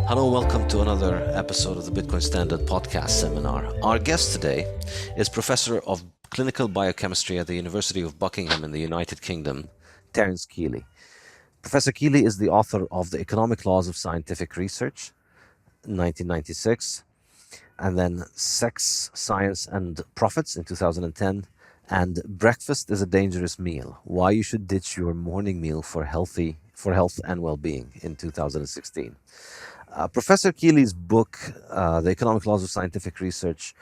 Hello and welcome to another episode of the Bitcoin Standard podcast seminar. Our guest today is Professor of Clinical Biochemistry at the University of Buckingham in the United Kingdom, Terence Kealey. Professor Kealey is the author of The Economic Laws of Scientific Research, 1996, and then Sex, Science and Profits in 2010, and Breakfast is a Dangerous Meal, Why You Should Ditch Your Morning Meal for Health and Well-Being in 2016. Professor Kealey's book, The Economic Laws of Scientific Research,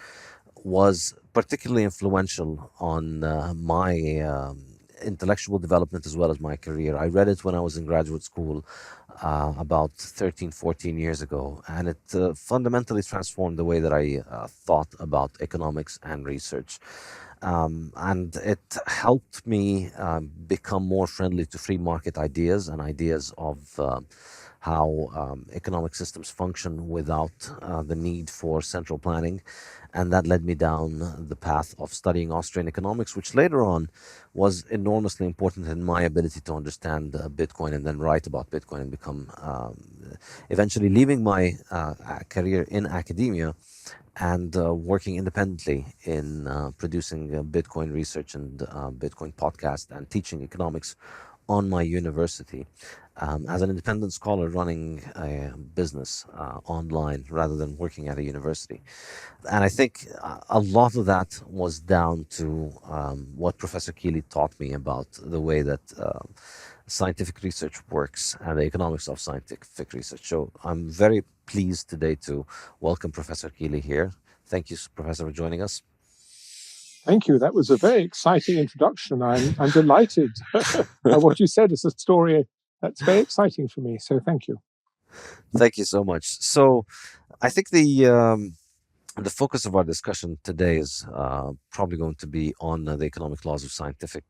was particularly influential on my intellectual development as well as my career. I read it when I was in graduate school about 13, 14 years ago, and it fundamentally transformed the way that I thought about economics and research. And it helped me become more friendly to free market ideas and ideas of how economic systems function without the need for central planning. And that led me down the path of studying Austrian economics, which later on was enormously important in my ability to understand Bitcoin and then write about Bitcoin and become, eventually leaving my career in academia and working independently in producing Bitcoin research and Bitcoin podcast and teaching economics on my university as an independent scholar running a business online rather than working at a university. And I think a lot of that was down to what Professor Kealey taught me about the way that scientific research works and the economics of scientific research. So I'm very pleased today to welcome Professor Kealey here. Thank you, Professor, for joining us. Thank you. That was a very exciting introduction. I'm delighted. What you said is a story that's very exciting for me. So thank you. Thank you so much. So I think the focus of our discussion today is probably going to be on the economic laws of scientific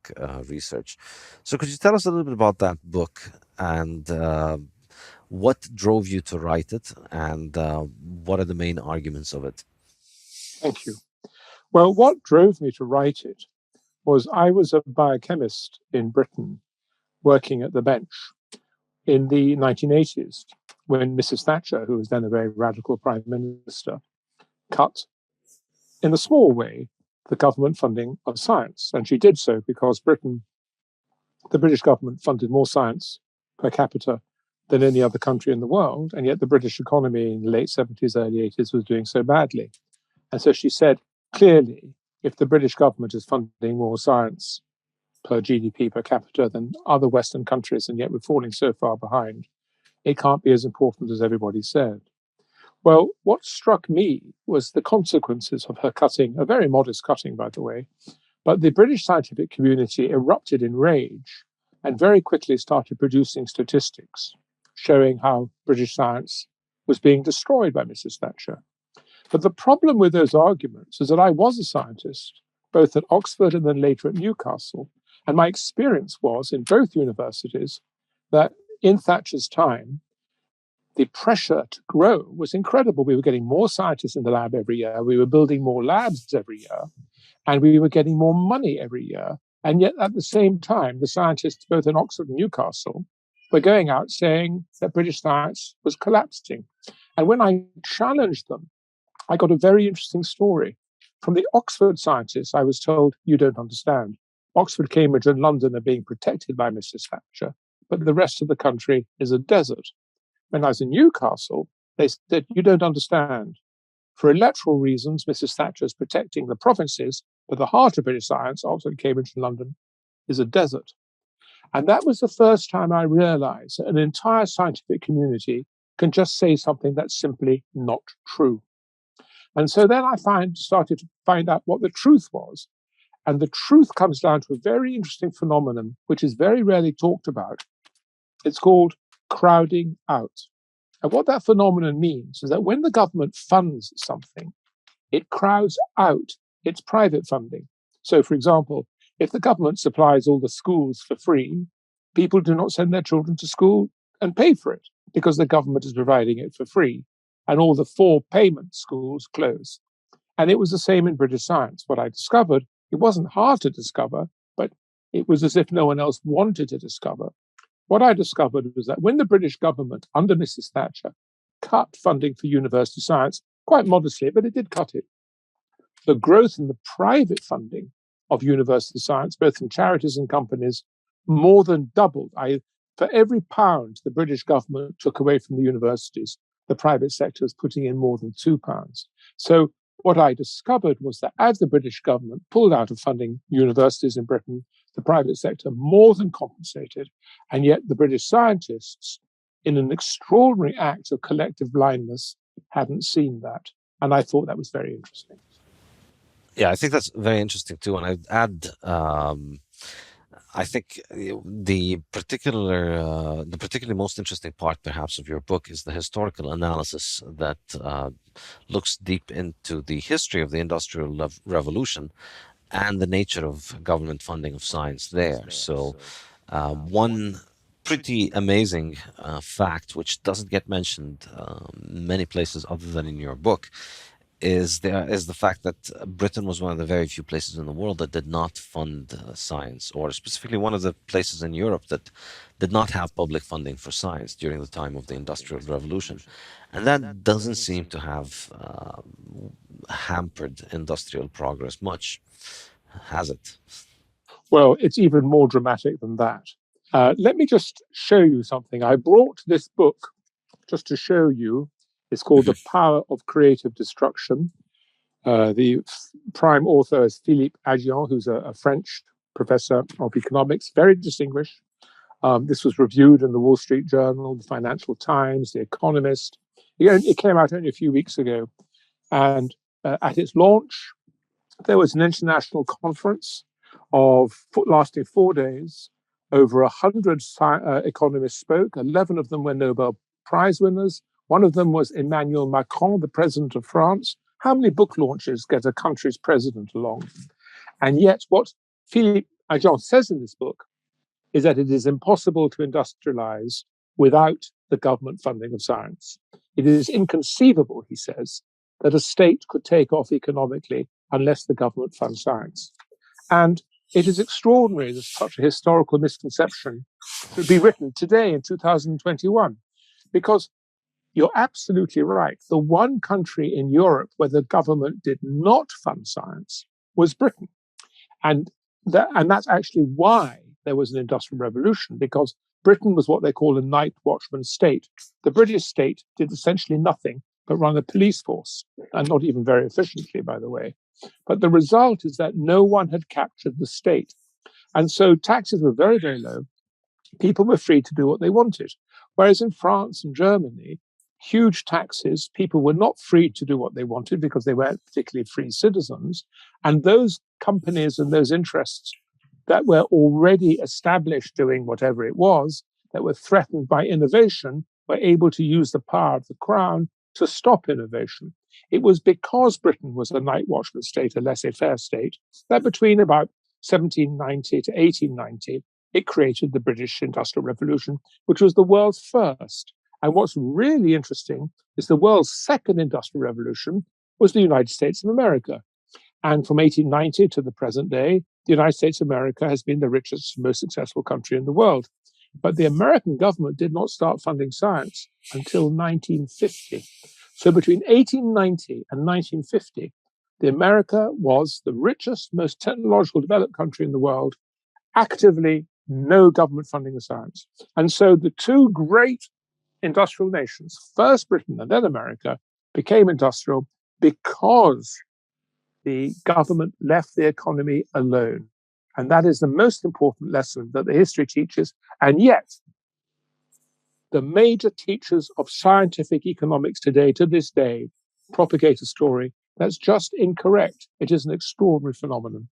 research. So could you tell us a little bit about that book and what drove you to write it and what are the main arguments of it? Thank you. Well, what drove me to write it was I was a biochemist in Britain working at the bench in the 1980s when Mrs. Thatcher, who was then a very radical prime minister, cut, in a small way, the government funding of science. And she did so because the British government funded more science per capita than any other country in the world. And yet the British economy in the late 70s, early 80s was doing so badly. And so she said, clearly, if the British government is funding more science per GDP per capita than other Western countries, and yet we're falling so far behind, it can't be as important as everybody said. Well, what struck me was the consequences of her cutting, a very modest cutting, by the way, but the British scientific community erupted in rage and very quickly started producing statistics showing how British science was being destroyed by Mrs. Thatcher. But the problem with those arguments is that I was a scientist, both at Oxford and then later at Newcastle. And my experience was in both universities that in Thatcher's time, the pressure to grow was incredible. We were getting more scientists in the lab every year. We were building more labs every year. And we were getting more money every year. And yet at the same time, the scientists both in Oxford and Newcastle were going out saying that British science was collapsing. And when I challenged them, I got a very interesting story. From the Oxford scientists, I was told, you don't understand. Oxford, Cambridge, and London are being protected by Mrs. Thatcher, but the rest of the country is a desert. When I was in Newcastle, they said, you don't understand. For electoral reasons, Mrs. Thatcher is protecting the provinces, but the heart of British science, Oxford, Cambridge, and London, is a desert. And that was the first time I realized that an entire scientific community can just say something that's simply not true. And so then I started to find out what the truth was. And the truth comes down to a very interesting phenomenon, which is very rarely talked about. It's called crowding out. And what that phenomenon means is that when the government funds something, it crowds out its private funding. So, for example, if the government supplies all the schools for free, people do not send their children to school and pay for it because the government is providing it for free. And all the for-payment schools close. And it was the same in British science. What I discovered, it wasn't hard to discover, but it was as if no one else wanted to discover. What I discovered was that when the British government, under Mrs. Thatcher, cut funding for university science, quite modestly, but it did cut it. The growth in the private funding of university science, both from charities and companies, more than doubled. For every pound the British government took away from the universities, the private sector is putting in more than £2. So what I discovered was that as the British government pulled out of funding universities in Britain, the private sector more than compensated, and yet the British scientists, in an extraordinary act of collective blindness, hadn't seen that. And I thought that was very interesting. Yeah, I think that's very interesting too. And I'd add, I think the particularly most interesting part, perhaps, of your book is the historical analysis that looks deep into the history of the Industrial Revolution and the nature of government funding of science there. So, one pretty amazing fact, which doesn't get mentioned many places other than in your book, is the fact that Britain was one of the very few places in the world that did not fund science, or specifically one of the places in Europe that did not have public funding for science during the time of the Industrial Revolution. And that doesn't seem to have hampered industrial progress much, has it? Well, it's even more dramatic than that. Let me just show you something. I brought this book just to show you. It's called The Power of Creative Destruction. The prime author is Philippe Aghion, who's a French professor of economics, very distinguished. This was reviewed in the Wall Street Journal, the Financial Times, the Economist. It came out only a few weeks ago. And at its launch, there was an international conference lasting 4 days. Over 100 economists spoke. 11 of them were Nobel Prize winners. One of them was Emmanuel Macron, the president of France. How many book launches get a country's president along? And yet, what Philippe Aghion says in this book is that it is impossible to industrialize without the government funding of science. It is inconceivable, he says, that a state could take off economically unless the government funds science. And it is extraordinary that such a historical misconception should be written today in 2021, because you're absolutely right. The one country in Europe where the government did not fund science was Britain. And that's actually why there was an industrial revolution, because Britain was what they call a night watchman state. The British state did essentially nothing but run a police force, and not even very efficiently, by the way. But the result is that no one had captured the state. And so taxes were very, very low. People were free to do what they wanted. Whereas in France and Germany, huge taxes, people were not free to do what they wanted because they weren't particularly free citizens. And those companies and those interests that were already established doing whatever it was, that were threatened by innovation, were able to use the power of the crown to stop innovation. It was because Britain was a night watchman state, a laissez-faire state, that between about 1790 to 1890, it created the British Industrial Revolution, which was the world's first. And what's really interesting is the world's second industrial revolution was the United States of America. And from 1890 to the present day, the United States of America has been the richest, most successful country in the world. But the American government did not start funding science until 1950. So between 1890 and 1950, the America was the richest, most technological developed country in the world, actively no government funding of science. And so the two great industrial nations, first Britain and then America, became industrial because the government left the economy alone. And that is the most important lesson that the history teaches. And yet, the major teachers of scientific economics today, to this day, propagate a story that's just incorrect. It is an extraordinary phenomenon.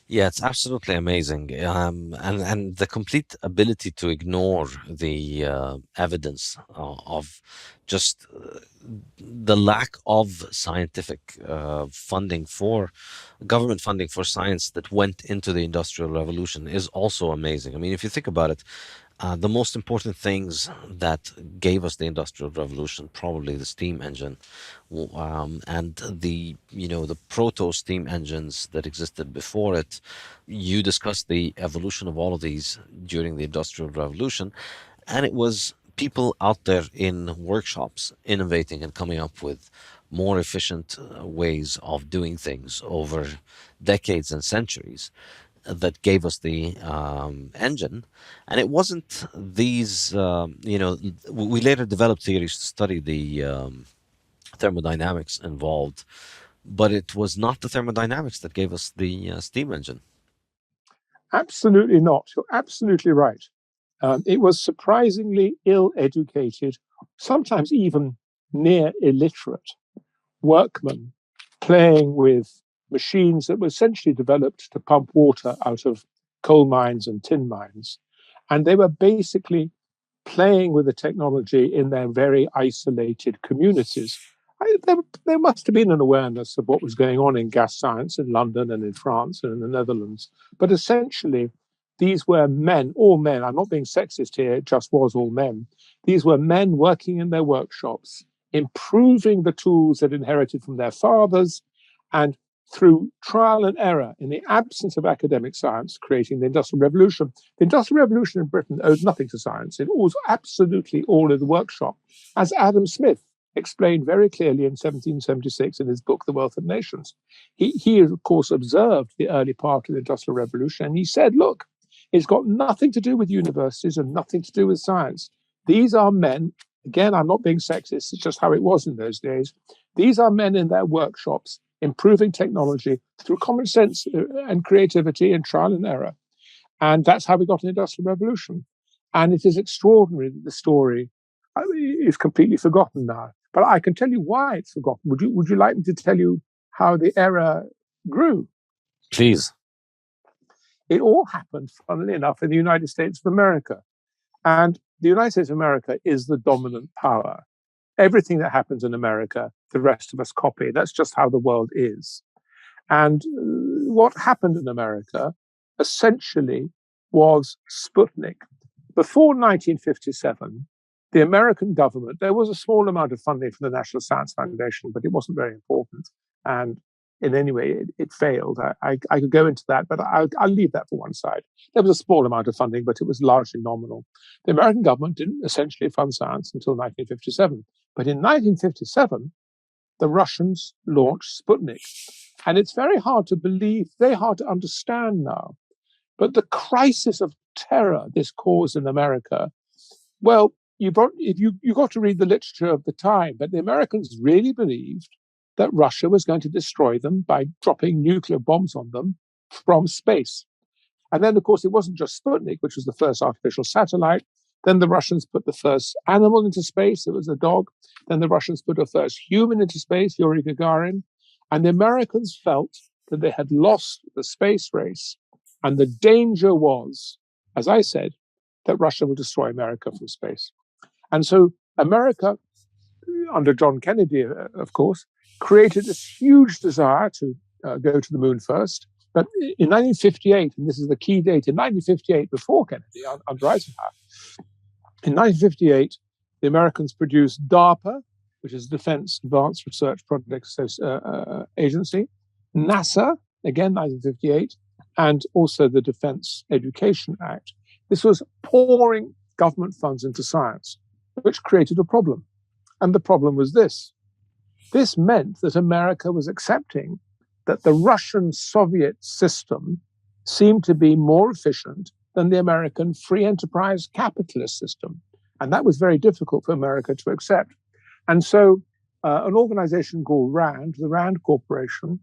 Yeah, it's absolutely amazing, and the complete ability to ignore the evidence of just the lack of scientific funding for government funding for science that went into the Industrial Revolution is also amazing. I mean, if you think about it, the most important things that gave us the Industrial Revolution, probably the steam engine, and the proto steam engines that existed before it. You discussed the evolution of all of these during the Industrial Revolution, and it was people out there in workshops innovating and coming up with more efficient ways of doing things over decades and centuries that gave us the engine. And it wasn't these, we later developed theories to study the thermodynamics involved, but it was not the thermodynamics that gave us the steam engine. Absolutely not. You're absolutely right. It was surprisingly ill-educated, sometimes even near illiterate workmen playing with machines that were essentially developed to pump water out of coal mines and tin mines. And they were basically playing with the technology in their very isolated communities. There must have been an awareness of what was going on in gas science in London and in France and in the Netherlands. But essentially, these were men, all men. I'm not being sexist here, it just was all men. These were men working in their workshops, improving the tools they'd inherited from their fathers, and through trial and error, in the absence of academic science, creating the Industrial Revolution. The Industrial Revolution in Britain owed nothing to science. It was absolutely all in the workshop, as Adam Smith explained very clearly in 1776 in his book, The Wealth of Nations. He of course, observed the early part of the Industrial Revolution, and he said, look, it's got nothing to do with universities and nothing to do with science. These are men, again, I'm not being sexist, it's just how it was in those days. These are men in their workshops improving technology through common sense and creativity and trial and error. And that's how we got an industrial revolution. And it is extraordinary that the story is completely forgotten now. But I can tell you why it's forgotten. Would you like me to tell you how the era grew? Please. It all happened, funnily enough, in the United States of America. And the United States of America is the dominant power. Everything that happens in America, the rest of us copy. That's just how the world is. And what happened in America essentially was Sputnik. Before 1957, the American government, there was a small amount of funding from the National Science Foundation, but it wasn't very important. And in any way, it failed. I could go into that, but I'll leave that for one side. There was a small amount of funding, but it was largely nominal. The American government didn't essentially fund science until 1957. But in 1957, the Russians launched Sputnik. And it's very hard to believe, very hard to understand now. But the crisis of terror this caused in America, well, you got to read the literature of the time, but the Americans really believed that Russia was going to destroy them by dropping nuclear bombs on them from space. And then, of course, it wasn't just Sputnik, which was the first artificial satellite. Then the Russians put the first animal into space. It was a dog. Then the Russians put a first human into space, Yuri Gagarin. And the Americans felt that they had lost the space race. And the danger was, as I said, that Russia will destroy America from space. And so America, under John Kennedy, of course, created this huge desire to go to the moon first. But in 1958, and this is the key date, in 1958, before Kennedy, under Eisenhower, in 1958, the Americans produced DARPA, which is Defense Advanced Research Projects Agency, NASA, again, 1958, and also the Defense Education Act. This was pouring government funds into science, which created a problem. And the problem was this. This meant that America was accepting that the Russian-Soviet system seemed to be more efficient than the American free enterprise capitalist system. And that was very difficult for America to accept. And so an organization called RAND, the RAND Corporation,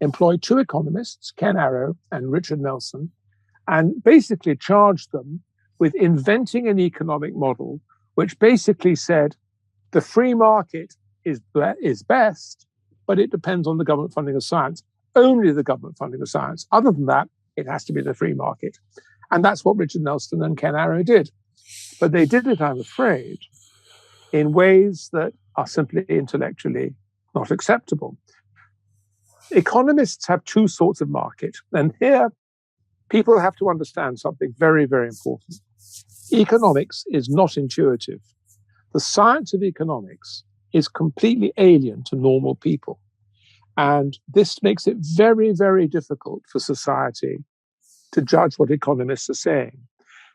employed two economists, Ken Arrow and Richard Nelson, and basically charged them with inventing an economic model which basically said the free market is best, but it depends on the government funding of science. Only the government funding of science. Other than that, it has to be the free market. And that's what Richard Nelson and Ken Arrow did. But they did it, I'm afraid, in ways that are simply intellectually not acceptable. Economists have two sorts of market. And here, people have to understand something very, very important. Economics is not intuitive. The science of economics is completely alien to normal people. And this makes it very, very difficult for society to judge what economists are saying.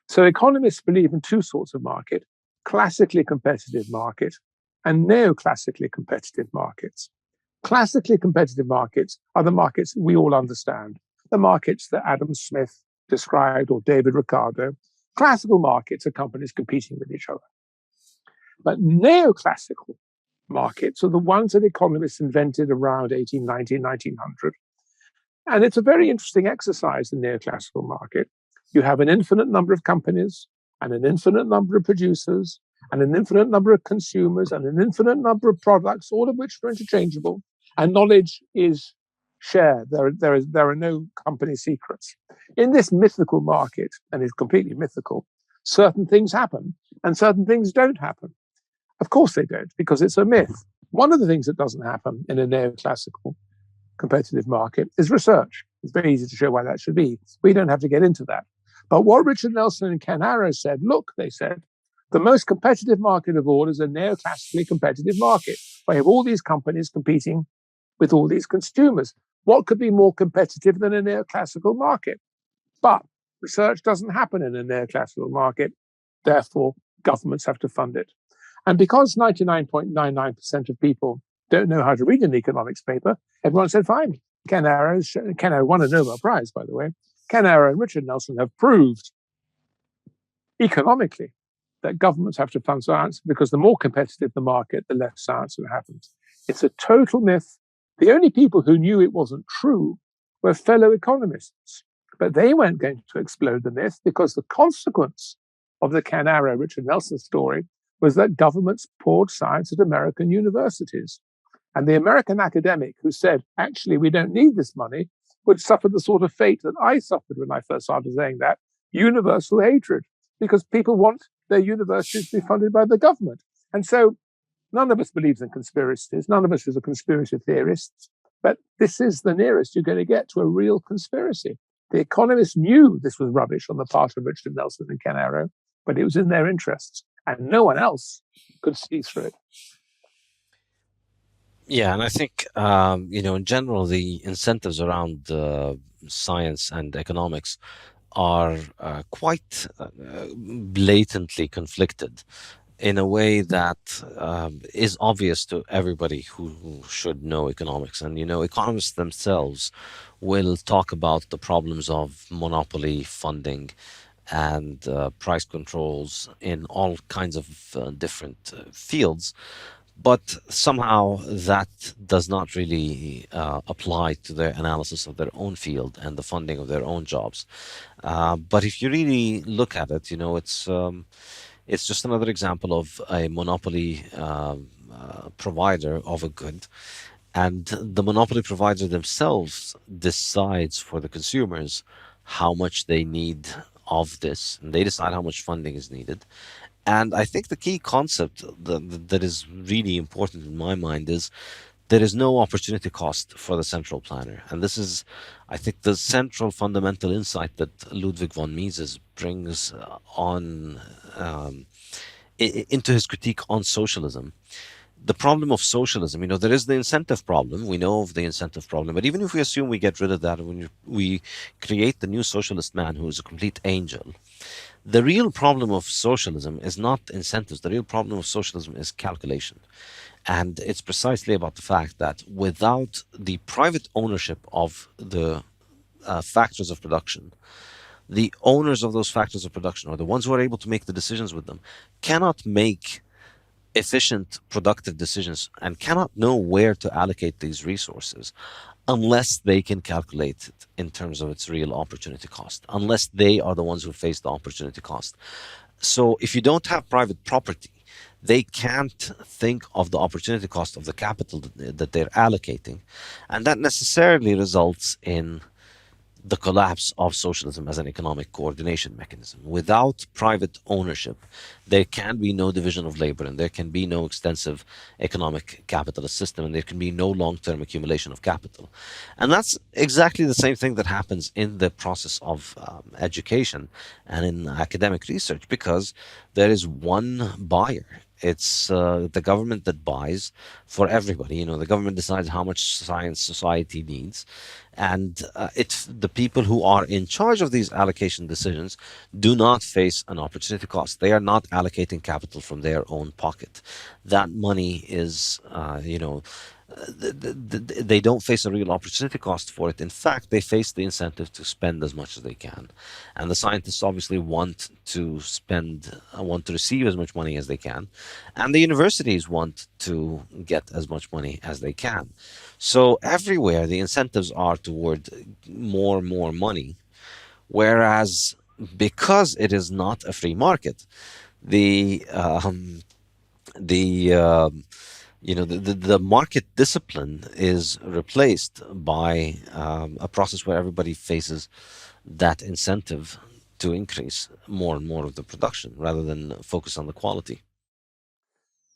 So economists believe in two sorts of market. classically competitive market and neoclassically competitive markets. Classically competitive markets are the markets we all understand, the markets that Adam Smith described or David Ricardo. Classical markets are companies competing with each other. But neoclassical markets are the ones that economists invented around 1890, 1900. And it's a very interesting exercise, the neoclassical market. You have an infinite number of companies and an infinite number of producers and an infinite number of consumers and an infinite number of products, all of which are interchangeable. And knowledge is shared. There are no company secrets. In this mythical market, and it's completely mythical, certain things happen and certain things don't happen. Of course they don't, because it's a myth. One of the things that doesn't happen in a neoclassical competitive market is research. It's very easy to show why that should be. We don't have to get into that. But what Richard Nelson and Ken Arrow said, look, they said, the most competitive market of all is a neoclassically competitive market, where you have all these companies competing with all these consumers. What could be more competitive than a neoclassical market? But research doesn't happen in a neoclassical market. Therefore, governments have to fund it. And because 99.99% of people don't know how to read an economics paper, everyone said, fine. Ken Arrow won a Nobel Prize, by the way. Ken Arrow and Richard Nelson have proved economically that governments have to fund science, because the more competitive the market, the less science happens. It's a total myth. The only people who knew it wasn't true were fellow economists. But they weren't going to explode the myth, because the consequence of the Ken Arrow, Richard Nelson story was that governments poured science at American universities. And the American academic who said, actually, we don't need this money, would suffer the sort of fate that I suffered when I first started saying that, universal hatred, because people want their universities to be funded by the government. And so none of us believes in conspiracies. None of us is a conspiracy theorists. But this is the nearest you're going to get to a real conspiracy. The economists knew this was rubbish on the part of Richard Nelson and Ken Arrow, but it was in their interests, and no one else could see through it. Yeah, and I think in general, the incentives around science and economics are quite blatantly conflicted in a way that is obvious to everybody who should know economics. And economists themselves will talk about the problems of monopoly funding and price controls in all kinds of different fields. But somehow that does not really apply to their analysis of their own field and the funding of their own jobs. But if you really look at it, it's just another example of a monopoly provider of a good, and the monopoly provider themselves decides for the consumers how much they need of this, and they decide how much funding is needed. And I think the key concept that is really important in my mind is there is no opportunity cost for the central planner. And this is, I think, the central fundamental insight that Ludwig von Mises brings into his critique on socialism. The problem of socialism, there is the incentive problem. We know of the incentive problem. But even if we assume we get rid of that, when we create the new socialist man who is a complete angel, the real problem of socialism is not incentives. The real problem of socialism is calculation. And it's precisely about the fact that without the private ownership of the factors of production, the owners of those factors of production, or the ones who are able to make the decisions with them, cannot make efficient, productive decisions and cannot know where to allocate these resources unless they can calculate it in terms of its real opportunity cost, unless they are the ones who face the opportunity cost. So if you don't have private property, they can't think of the opportunity cost of the capital that they're allocating. And that necessarily results in the collapse of socialism as an economic coordination mechanism. Without private ownership, there can be no division of labor, and there can be no extensive economic capitalist system, and there can be no long-term accumulation of capital. And that's exactly the same thing that happens in the process of education and in academic research, because there is one buyer. It's the government that buys for everybody. The government decides how much science society needs, and it's the people who are in charge of these allocation decisions do not face an opportunity cost. They are not allocating capital from their own pocket. That money is, they don't face a real opportunity cost for it. In fact, they face the incentive to spend as much as they can. And the scientists obviously want to receive as much money as they can. And the universities want to get as much money as they can. So everywhere the incentives are toward more money. Whereas because it is not a free market, the the the market discipline is replaced by a process where everybody faces that incentive to increase more and more of the production rather than focus on the quality.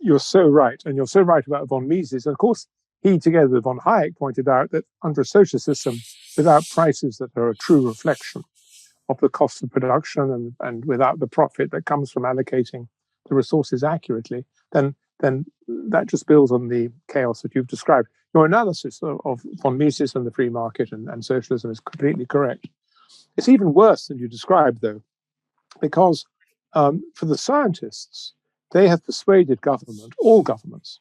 You're so right. And you're so right about von Mises. And of course, he, together with von Hayek, pointed out that under a social system without prices that are a true reflection of the cost of production and without the profit that comes from allocating the resources accurately, then that just builds on the chaos that you've described. Your analysis of von Mises and the free market and socialism is completely correct. It's even worse than you described, though, because for the scientists, they have persuaded all governments,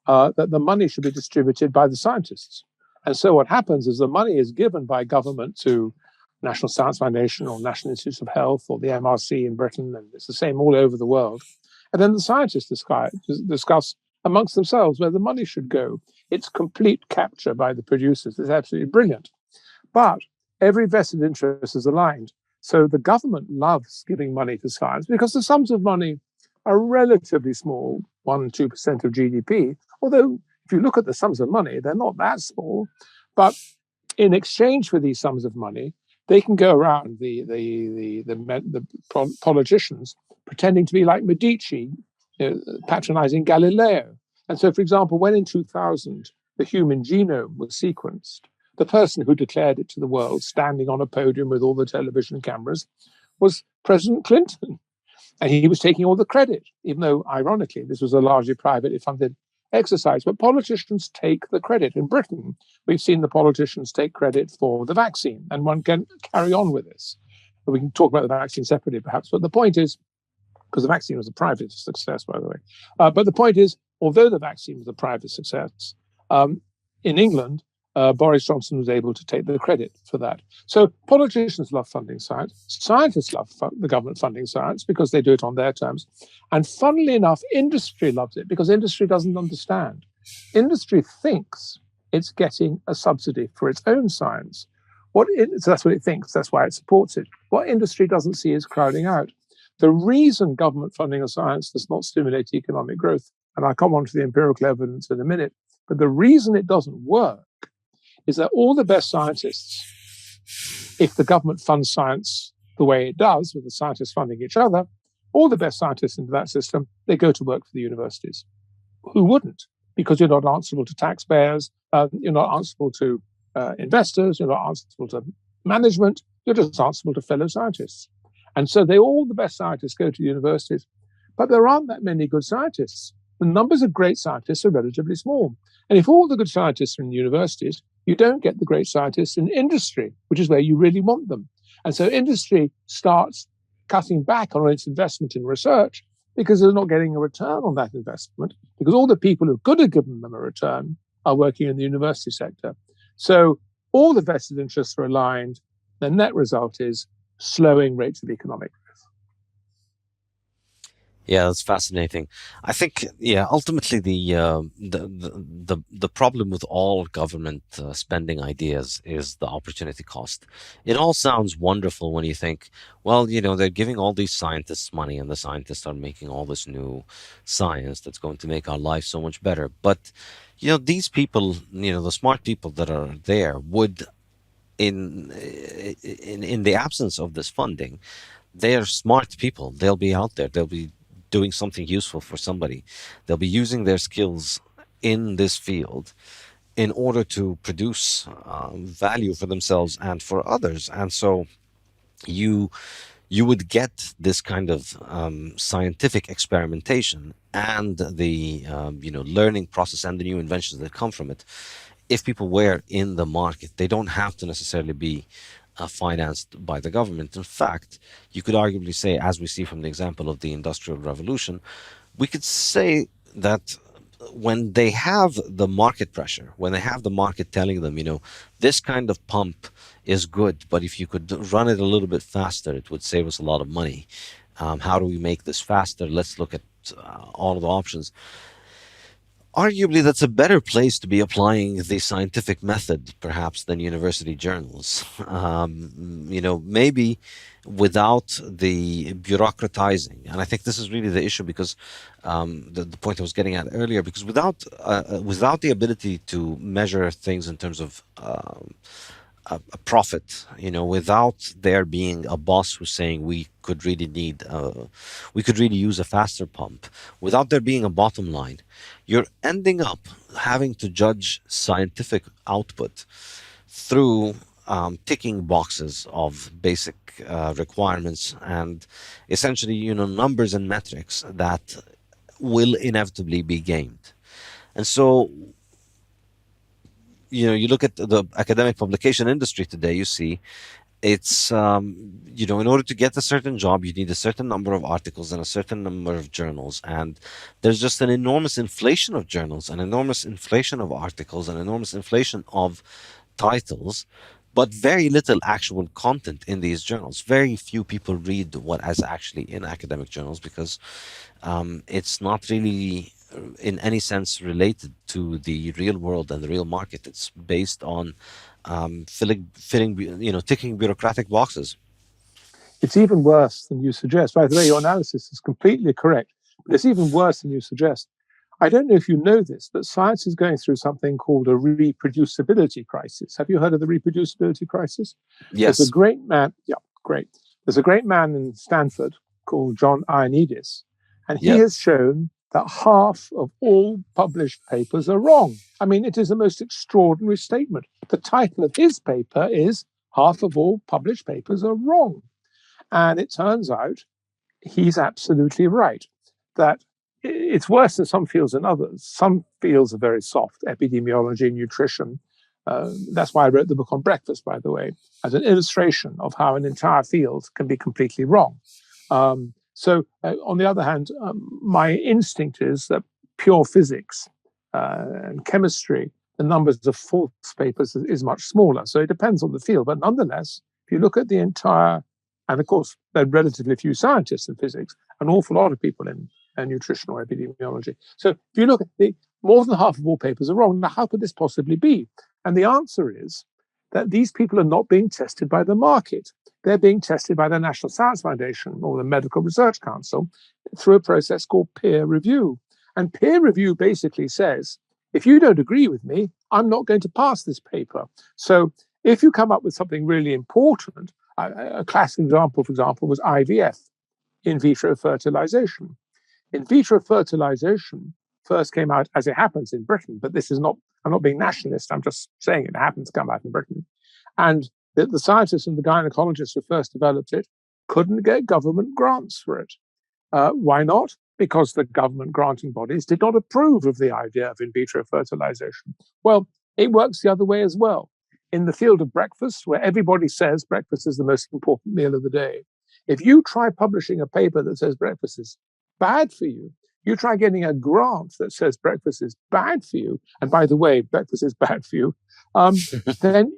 that the money should be distributed by the scientists. And so what happens is the money is given by government to National Science Foundation or National Institutes of Health or the MRC in Britain, and it's the same all over the world. And then the scientists discuss amongst themselves where the money should go. It's complete capture by the producers. It's absolutely brilliant. But every vested interest is aligned. So the government loves giving money to science because the sums of money are relatively small, 1-2% of GDP. Although, if you look at the sums of money, they're not that small. But in exchange for these sums of money, they can go around the politicians pretending to be like Medici, patronizing Galileo. And so, for example, when in 2000 the human genome was sequenced, the person who declared it to the world, standing on a podium with all the television cameras, was President Clinton. And he was taking all the credit, even though, ironically, this was a largely privately funded exercise. But politicians take the credit. In Britain, we've seen the politicians take credit for the vaccine, and one can carry on with this. But we can talk about the vaccine separately, perhaps. But the point is, because the vaccine was a private success, by the way. But the point is, although the vaccine was a private success, in England, Boris Johnson was able to take the credit for that. So politicians love funding science. Scientists love the government funding science because they do it on their terms. And funnily enough, industry loves it because industry doesn't understand. Industry thinks it's getting a subsidy for its own science. So that's what it thinks. That's why it supports it. What industry doesn't see is crowding out. The reason government funding of science does not stimulate economic growth, and I'll come on to the empirical evidence in a minute, but the reason it doesn't work is that all the best scientists, if the government funds science the way it does, with the scientists funding each other, all the best scientists into that system, they go to work for the universities. Who wouldn't? Because you're not answerable to taxpayers, you're not answerable to investors, you're not answerable to management, you're just answerable to fellow scientists. And so all the best scientists go to universities, but there aren't that many good scientists. The numbers of great scientists are relatively small. And if all the good scientists are in universities, you don't get the great scientists in industry, which is where you really want them. And so industry starts cutting back on its investment in research because they're not getting a return on that investment, because all the people who could have given them a return are working in the university sector. So all the vested interests are aligned. The net result is slowing rates of economic growth. Yeah, that's fascinating. I think, yeah, ultimately the problem with all government spending ideas is the opportunity cost. It all sounds wonderful when you think, well, they're giving all these scientists money, and the scientists are making all this new science that's going to make our life so much better. But these people, the smart people that are there would, in the absence of this funding, they're smart people. They'll be out there. They'll be doing something useful for somebody. They'll be using their skills in this field in order to produce value for themselves and for others. And so you you would get this kind of scientific experimentation and the learning process and the new inventions that come from it if people were in the market. They don't have to necessarily be financed by the government. In fact, you could arguably say, as we see from the example of the Industrial Revolution, we could say that when they have the market pressure, when they have the market telling them, this kind of pump is good, but if you could run it a little bit faster, it would save us a lot of money. How do we make this faster? Let's look at all of the options. Arguably, that's a better place to be applying the scientific method, perhaps, than university journals. Maybe without the bureaucratizing, and I think this is really the issue, because the point I was getting at earlier, because without the ability to measure things in terms of a profit, without there being a boss who's saying we could really use a faster pump, without there being a bottom line, you're ending up having to judge scientific output through ticking boxes of basic requirements and essentially, numbers and metrics that will inevitably be gamed. And so, you look at the academic publication industry today, you see it's in order to get a certain job, you need a certain number of articles and a certain number of journals, and there's just an enormous inflation of journals, an enormous inflation of articles, an enormous inflation of titles, but very little actual content in these journals. Very few people read what is actually in academic journals, because it's not really in any sense related to the real world and the real market. It's based on ticking bureaucratic boxes. It's even worse than you suggest. By the way, your analysis is completely correct, but it's even worse than you suggest. I don't know if you know this, but science is going through something called a reproducibility crisis. Have you heard of the reproducibility crisis? Yes. There's a great man. Yeah, great. There's a great man in Stanford called John Ioannidis, and he has shown that half of all published papers are wrong. I mean, it is the most extraordinary statement. The title of his paper is "Half of all published papers are wrong." And it turns out he's absolutely right, that it's worse in some fields than others. Some fields are very soft, epidemiology, nutrition. That's why I wrote the book on breakfast, by the way, as an illustration of how an entire field can be completely wrong. So, on the other hand, my instinct is that pure physics and chemistry, the numbers of false papers is much smaller. So it depends on the field. But nonetheless, if you look at the entire, and of course, there are relatively few scientists in physics, an awful lot of people in nutrition or epidemiology. So if you look at more than half of all papers are wrong. Now, how could this possibly be? And the answer is that these people are not being tested by the market. They're being tested by the National Science Foundation or the Medical Research Council through a process called peer review. And peer review basically says, if you don't agree with me, I'm not going to pass this paper. So if you come up with something really important, a classic example, for example, was IVF, in vitro fertilization. In vitro fertilization first came out, as it happens, in Britain, but this is not, I'm not being nationalist, I'm just saying it happened to come out in Britain. And the scientists and the gynecologists who first developed it couldn't get government grants for it. Why not? Because the government granting bodies did not approve of the idea of in vitro fertilization. Well, it works the other way as well. In the field of breakfast, where everybody says breakfast is the most important meal of the day, if you try publishing a paper that says breakfast is bad for you, you try getting a grant that says breakfast is bad for you, and by the way, breakfast is bad for you, then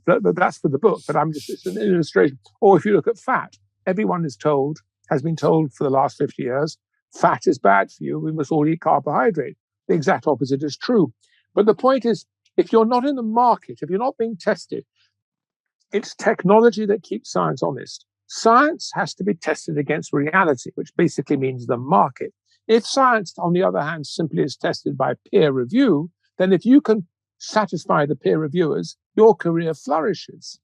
that's for the book, but it's an illustration. Or if you look at fat, everyone has been told for the last 50 years, fat is bad for you, we must all eat carbohydrate. The exact opposite is true. But the point is, if you're not in the market, if you're not being tested, it's technology that keeps science honest. Science has to be tested against reality, which basically means the market. If science, on the other hand, simply is tested by peer review, then if you can satisfy the peer reviewers, your career flourishes.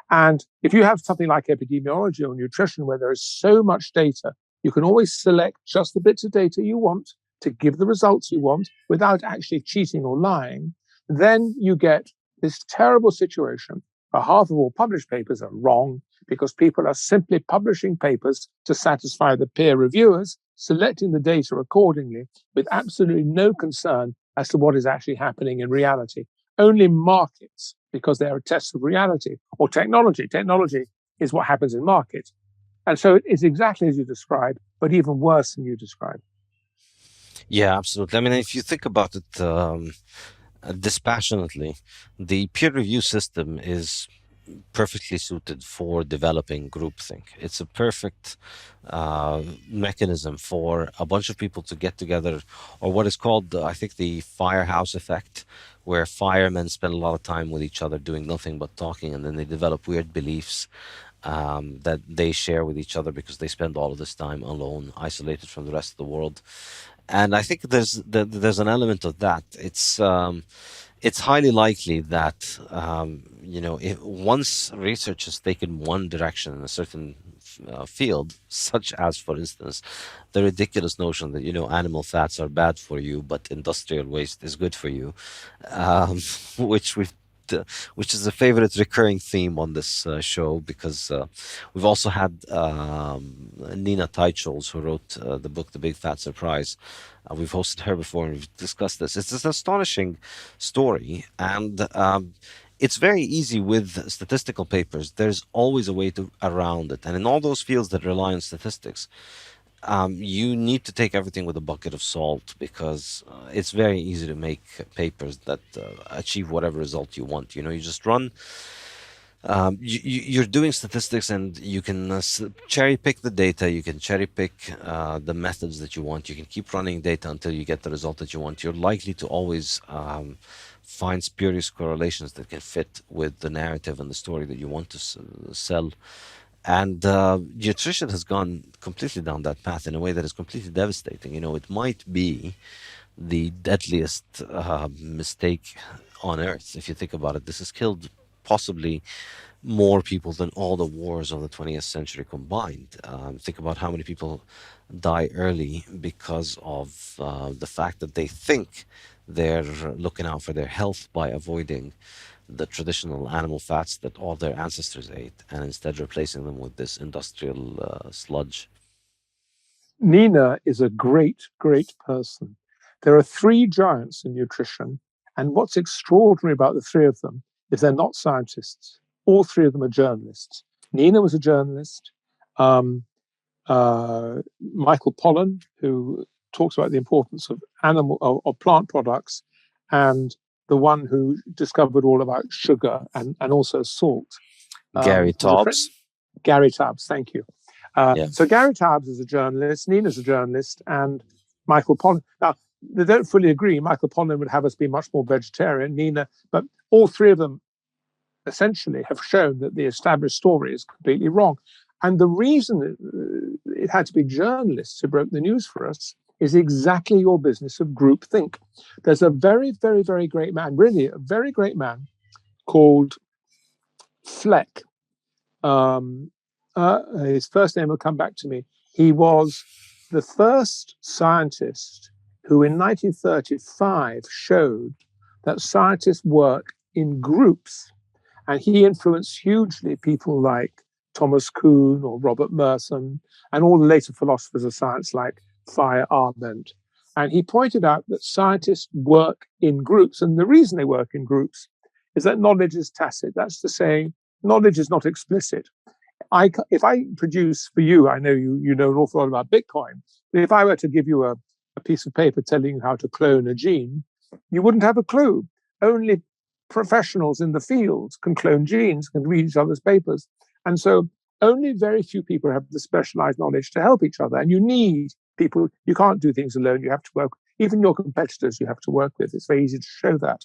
And if you have something like epidemiology or nutrition, where there is so much data, you can always select just the bits of data you want to give the results you want without actually cheating or lying. Then you get this terrible situation where half of all published papers are wrong because people are simply publishing papers to satisfy the peer reviewers, selecting the data accordingly, with absolutely no concern as to what is actually happening in reality. Only markets, because they are tests of reality, or technology. Technology is what happens in markets. And so it's exactly as you describe, but even worse than you describe. Yeah, absolutely. I mean, if you think about it dispassionately, the peer review system is perfectly suited for developing groupthink. It's a perfect mechanism for a bunch of people to get together, or what is called, I think, the firehouse effect, where firemen spend a lot of time with each other doing nothing but talking, and then they develop weird beliefs that they share with each other because they spend all of this time alone, isolated from the rest of the world. And I think there's an element of that. It's highly likely that if once research has taken one direction in a certain field, such as, for instance, the ridiculous notion that animal fats are bad for you, but industrial waste is good for you, which we've which is a favorite recurring theme on this show, because we've also had Nina Teicholz, who wrote the book The Big Fat Surprise. We've hosted her before and we've discussed this. It's an astonishing story, and it's very easy with statistical papers. There's always a way around it. And in all those fields that rely on statistics, you need to take everything with a bucket of salt, because it's very easy to make papers that achieve whatever result you want. You just run. You're doing statistics, and you can cherry pick the data. You can cherry pick the methods that you want. You can keep running data until you get the result that you want. You're likely to always find spurious correlations that can fit with the narrative and the story that you want to sell. And nutrition has gone completely down that path in a way that is completely devastating. It might be the deadliest mistake on earth. If you think about it, this has killed possibly more people than all the wars of the 20th century combined. Think about how many people die early because of the fact that they think they're looking out for their health by avoiding the traditional animal fats that all their ancestors ate, and instead replacing them with this industrial sludge. Nina is a great, great person. There are three giants in nutrition, and what's extraordinary about the three of them is they're not scientists. All three of them are journalists. Nina was a journalist. Michael Pollan, who talks about the importance of animal or plant products, and the one who discovered all about sugar and also salt. Gary Taubes. Gary Taubes, thank you. Yeah. So Gary Taubes is a journalist, Nina's a journalist, and Michael Pollan. Now, they don't fully agree. Michael Pollan would have us be much more vegetarian, Nina, but all three of them essentially have shown that the established story is completely wrong. And the reason it had to be journalists who broke the news for us is exactly your business of groupthink. There's a very, very, very great man, really a very great man, called Fleck. His first name will come back to me. He was the first scientist who in 1935 showed that scientists work in groups. And he influenced hugely people like Thomas Kuhn or Robert Merson and all the later philosophers of science like Fiat. And he pointed out that scientists work in groups. And the reason they work in groups is that knowledge is tacit. That's to say, knowledge is not explicit. If I produce for you, I know you know an awful lot about Bitcoin. But if I were to give you a piece of paper telling you how to clone a gene, you wouldn't have a clue. Only professionals in the field can clone genes, can read each other's papers. And so only very few people have the specialized knowledge to help each other. And you need people. You can't do things alone. You have to work. Even your competitors you have to work with. It's very easy to show that.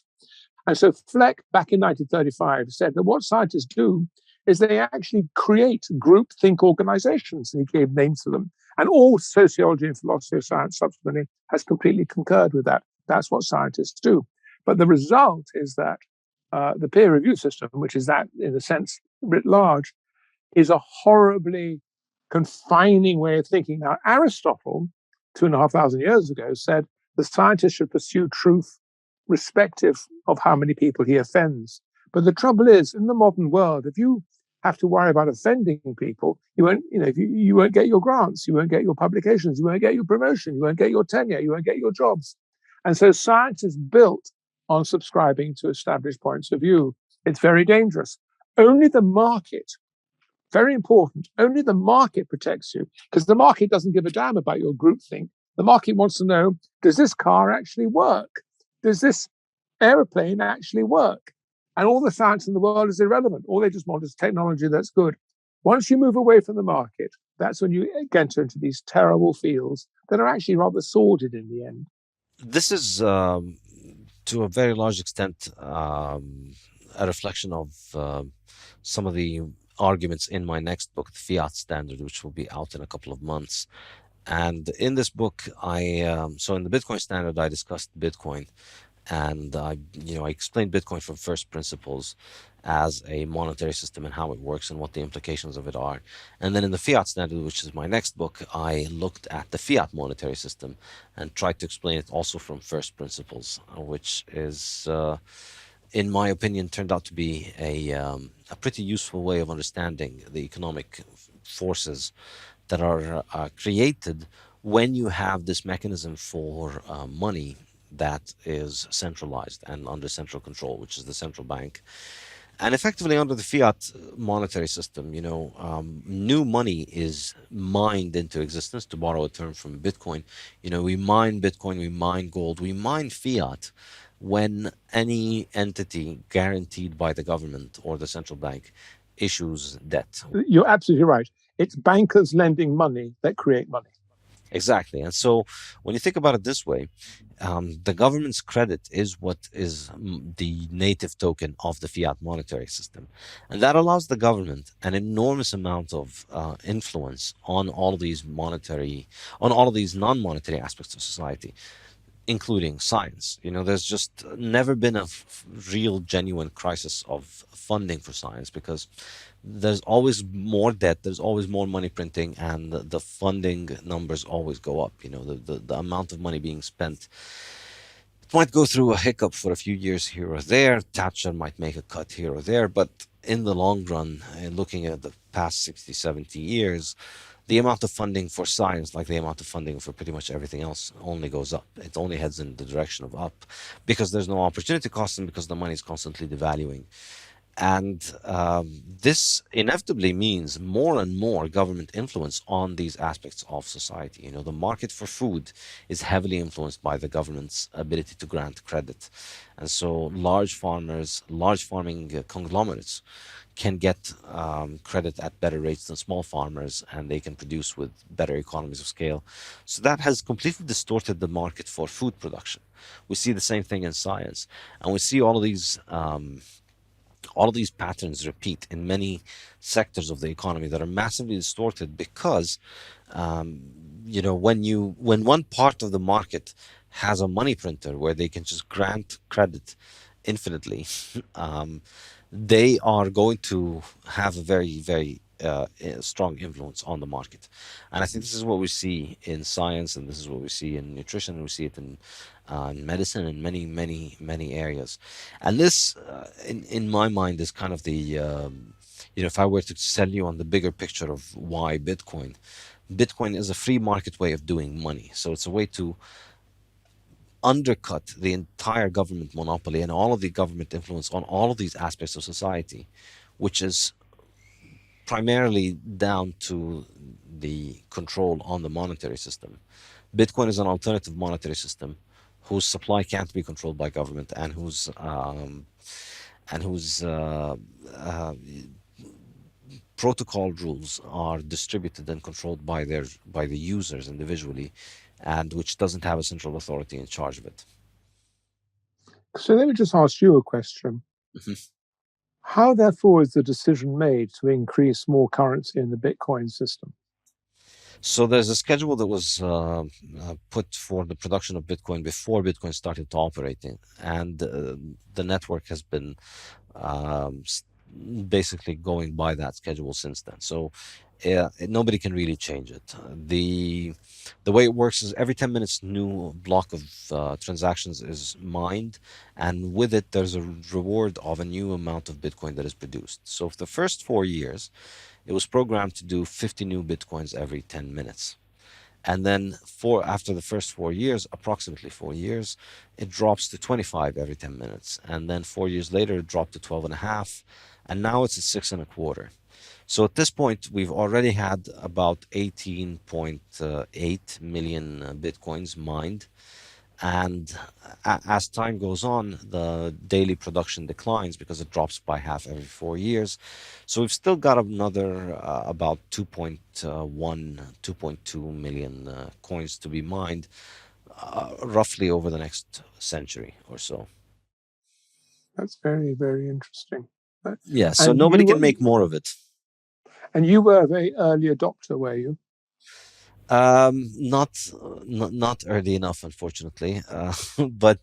And so Fleck, back in 1935, said that what scientists do is they actually create groupthink organizations, and he gave names to them. And all sociology and philosophy of science subsequently has completely concurred with that. That's what scientists do. But the result is that the peer review system, which is that in a sense writ large, is a horribly confining way of thinking. Now, Aristotle, 2,500 years ago, said the scientist should pursue truth respective of how many people he offends. But the trouble is, in the modern world, if you have to worry about offending people, you won't, you won't get your grants, you won't get your publications, you won't get your promotion, you won't get your tenure, you won't get your jobs. And so science is built on subscribing to established points of view. It's very dangerous. Only the market, very important, only the market protects you, because the market doesn't give a damn about your groupthink. The market wants to know, does this car actually work? Does this aeroplane actually work? And all the science in the world is irrelevant. All they just want is technology that's good. Once you move away from the market, that's when you enter into these terrible fields that are actually rather sordid in the end. This is, to a very large extent, a reflection of some of the arguments in my next book, The Fiat Standard, which will be out in a couple of months. And in this book, so in the Bitcoin Standard, I discussed Bitcoin, and I explained Bitcoin from first principles as a monetary system and how it works and what the implications of it are. And then in the Fiat Standard, which is my next book, I looked at the fiat monetary system and tried to explain it also from first principles, which is, in my opinion, turned out to be a pretty useful way of understanding the economic forces that are created when you have this mechanism for money that is centralized and under central control, which is the central bank. And effectively, under the fiat monetary system, new money is mined into existence, to borrow a term from Bitcoin. We mine Bitcoin, we mine gold, we mine fiat when any entity guaranteed by the government or the central bank issues debt. You're absolutely right. It's bankers lending money that create money. Exactly. And so when you think about it this way, the government's credit is what is the native token of the fiat monetary system. And that allows the government an enormous amount of influence on all of these non-monetary aspects of society, including science. There's just never been a real, genuine crisis of funding for science, because there's always more debt, there's always more money printing, and the funding numbers always go up. The amount of money being spent, it might go through a hiccup for a few years here or there. Thatcher might make a cut here or there, but in the long run, looking at the past 60, 70 years, the amount of funding for science, like the amount of funding for pretty much everything else, only goes up. It only heads in the direction of up, because there's no opportunity cost and because the money is constantly devaluing. And this inevitably means more and more government influence on these aspects of society. The market for food is heavily influenced by the government's ability to grant credit. And so large farmers, large farming conglomerates can get credit at better rates than small farmers, and they can produce with better economies of scale. So that has completely distorted the market for food production. We see the same thing in science, and we see all of these patterns repeat in many sectors of the economy that are massively distorted, because when one part of the market has a money printer where they can just grant credit infinitely, they are going to have a very, very strong influence on the market. And I think this is what we see in science, and this is what we see in nutrition, and we see it in medicine, and many, many, many areas. And this, in my mind, is kind of the, if I were to sell you on the bigger picture of why Bitcoin is a free market way of doing money. So it's a way to undercut the entire government monopoly and all of the government influence on all of these aspects of society, which is primarily down to the control on the monetary system. Bitcoin is an alternative monetary system whose supply can't be controlled by government, and whose protocol rules are distributed and controlled by the users individually, and which doesn't have a central authority in charge of it. So let me just ask you a question. How, therefore, is the decision made to increase more currency in the Bitcoin system? So there's a schedule that was put for the production of Bitcoin before Bitcoin started to operating, and the network has been basically going by that schedule since then. So Yeah, nobody can really change it. The way it works is every 10 minutes, new block of transactions is mined, and with it, there's a reward of a new amount of Bitcoin that is produced. So, for the first 4 years, it was programmed to do 50 new Bitcoins every 10 minutes. And then after the first 4 years, approximately 4 years, it drops to 25 every 10 minutes. And then 4 years later, it dropped to 12 and a half. And now it's at six and a quarter. So at this point, we've already had about 18.8 million Bitcoins mined. And as time goes on, the daily production declines because it drops by half every 4 years. So we've still got another about 2.1, 2.2 million coins to be mined, roughly over the next century or so. That's very, very interesting. Yeah, so And nobody can make more of it. And you were a very early adopter, were you? Not early enough, unfortunately. But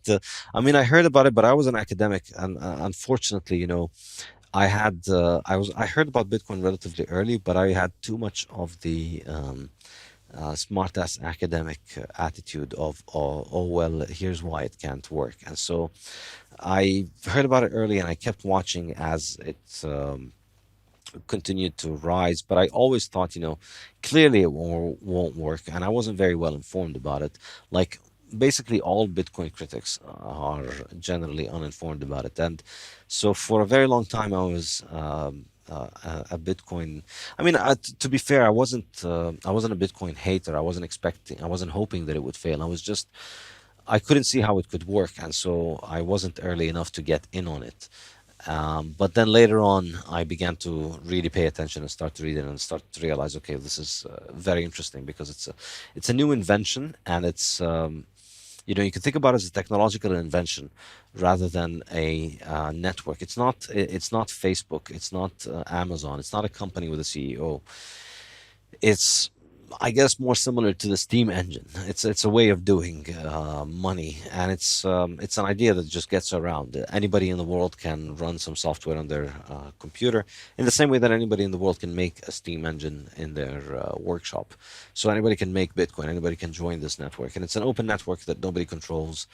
I mean, I heard about it, but I was an academic, and unfortunately, I heard about Bitcoin relatively early, but I had too much of the smart-ass academic attitude of, oh well, here's why it can't work. And so I heard about it early, and I kept watching as it continued to rise. But I always thought, clearly it won't work, and I wasn't very well informed about it. Like basically all Bitcoin critics are generally uninformed about it, and so for a very long time I was a Bitcoin. I mean, to be fair, I wasn't a Bitcoin hater. I wasn't hoping that it would fail. I couldn't see how it could work, and so I wasn't early enough to get in on it. But then later on, I began to really pay attention and start to read it and start to realize, okay, this is very interesting because it's a new invention, and you can think about it as a technological invention rather than a network. It's not Facebook, it's not Amazon, it's not a company with a CEO. It's, I guess, more similar to the steam engine. It's a way of doing money, and it's an idea that just gets around. Anybody in the world can run some software on their computer, in the same way that anybody in the world can make a steam engine in their workshop. So anybody can make Bitcoin. Anybody can join this network, and it's an open network that nobody controls,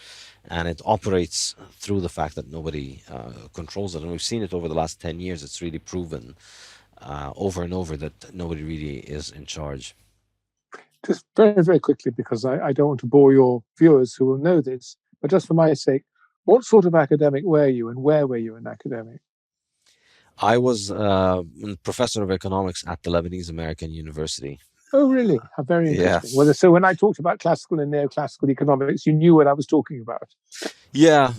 and it operates through the fact that nobody controls it. And we've seen it over the last 10 years. It's really proven over and over that nobody really is in charge. Just very, very quickly, because I don't want to bore your viewers who will know this, but just for my sake, what sort of academic were you, and where were you an academic? I was a professor of economics at the Lebanese American University. Oh, really? How very Yeah. interesting. Well, so when I talked about classical and neoclassical economics, you knew what I was talking about. Yeah.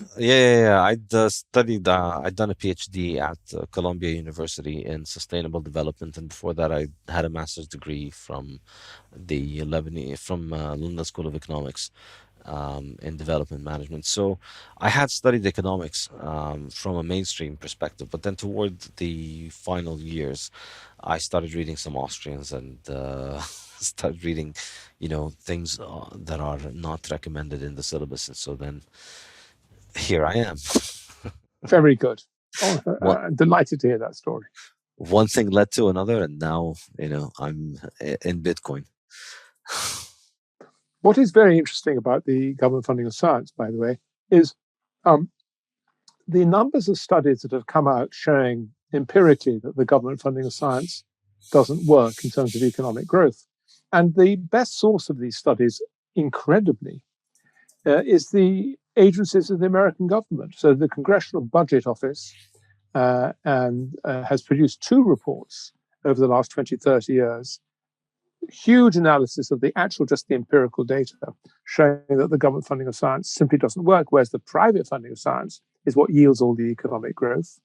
I'd done a PhD at Columbia University in sustainable development, and before that, I had a master's degree from London School of Economics in development management. So I had studied economics from a mainstream perspective, but then toward the final years, I started reading some Austrians and started reading, things that are not recommended in the syllabus. And so then here I am. Very good. Oh, One delighted to hear that story. one thing led to another, and now I'm in Bitcoin. What is very interesting about the government funding of science, by the way, is the numbers of studies that have come out showing empirically that the government funding of science doesn't work in terms of economic growth. And the best source of these studies, incredibly, is the agencies of the American government. So the Congressional Budget Office has produced two reports over the last 20, 30 years. Huge analysis of just the empirical data, showing that the government funding of science simply doesn't work, whereas the private funding of science is what yields all the economic growth.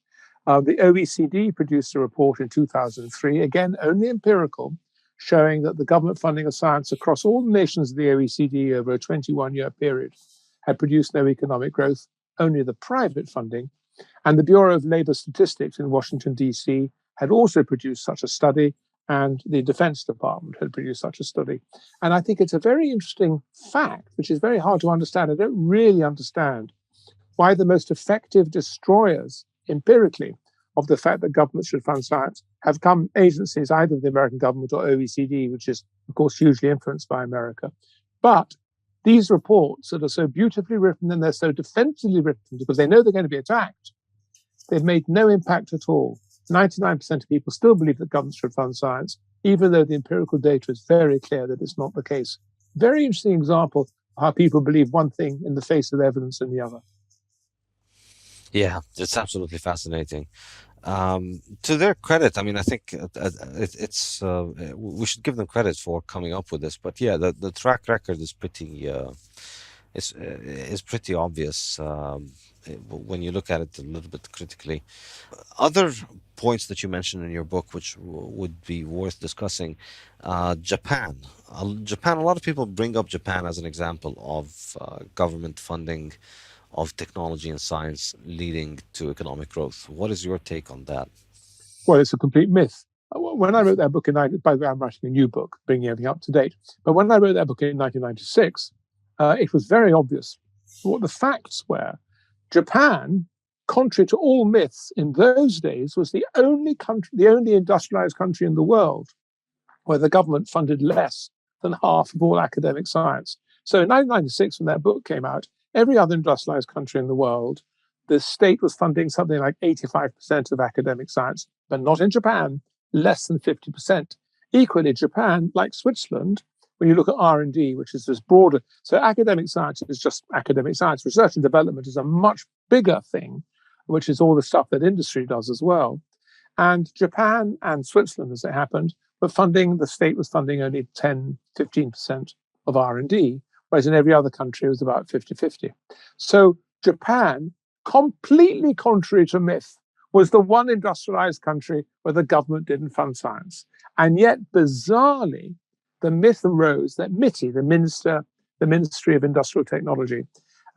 The OECD produced a report in 2003, again, only empirical, showing that the government funding of science across all the nations of the OECD over a 21-year period had produced no economic growth, only the private funding. And the Bureau of Labor Statistics in Washington, D.C. had also produced such a study, and the Defense Department had produced such a study. And I think it's a very interesting fact, which is very hard to understand. I don't really understand why the most effective destroyers, empirically, of the fact that governments should fund science have come agencies, either the American government or OECD, which is, of course, hugely influenced by America. But these reports that are so beautifully written and they're so defensively written because they know they're going to be attacked, they've made no impact at all. 99% of people still believe that governments should fund science, even though the empirical data is very clear that it's not the case. Very interesting example of how people believe one thing in the face of evidence in the other. Yeah, it's absolutely fascinating. To their credit, I mean, I think we should give them credit for coming up with this. But yeah, the track record is pretty obvious when you look at it a little bit critically. Other points that you mentioned in your book, which would be worth discussing, Japan. Japan. A lot of people bring up Japan as an example of government funding of technology and science leading to economic growth. What is your take on that? Well, it's a complete myth. When I wrote that book by the way, I'm writing a new book, bringing everything up to date. But when I wrote that book in 1996, it was very obvious what the facts were. Japan, contrary to all myths in those days, was the only country, the only industrialized country in the world where the government funded less than half of all academic science. So in 1996, when that book came out, every other industrialized country in the world, the state was funding something like 85% of academic science, but not in Japan, less than 50%. Equally, Japan, like Switzerland, when you look at R&D, which is this broader, so academic science is just academic science. Research and development is a much bigger thing, which is all the stuff that industry does as well. And Japan and Switzerland, as it happened, the state was funding only 10, 15% of R&D, whereas in every other country it was about 50-50. So Japan, completely contrary to myth, was the one industrialized country where the government didn't fund science. And yet, bizarrely, the myth arose that MITI, the Ministry of Industrial Technology,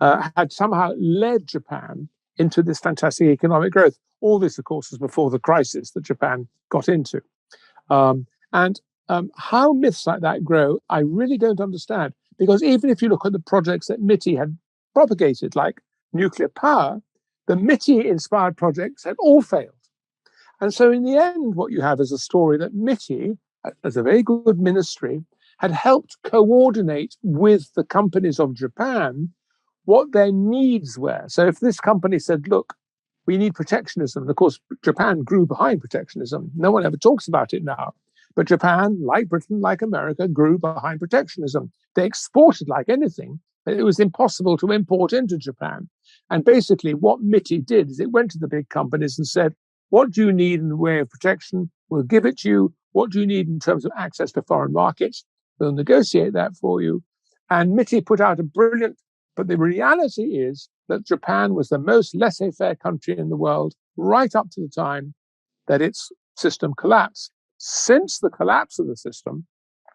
had somehow led Japan into this fantastic economic growth. All this, of course, was before the crisis that Japan got into. And how myths like that grow, I really don't understand. Because even if you look at the projects that MITI had propagated, like nuclear power, the MITI-inspired projects had all failed. And so in the end, what you have is a story that MITI, as a very good ministry, had helped coordinate with the companies of Japan what their needs were. So if this company said, look, we need protectionism, and of course, Japan grew behind protectionism. No one ever talks about it now. But Japan, like Britain, like America, grew behind protectionism. They exported like anything, but it was impossible to import into Japan. And basically, what MITI did is it went to the big companies and said, what do you need in the way of protection? We'll give it to you. What do you need in terms of access to foreign markets? We'll negotiate that for you. And MITI put out a brilliant, but the reality is that Japan was the most laissez-faire country in the world right up to the time that its system collapsed. Since the collapse of the system,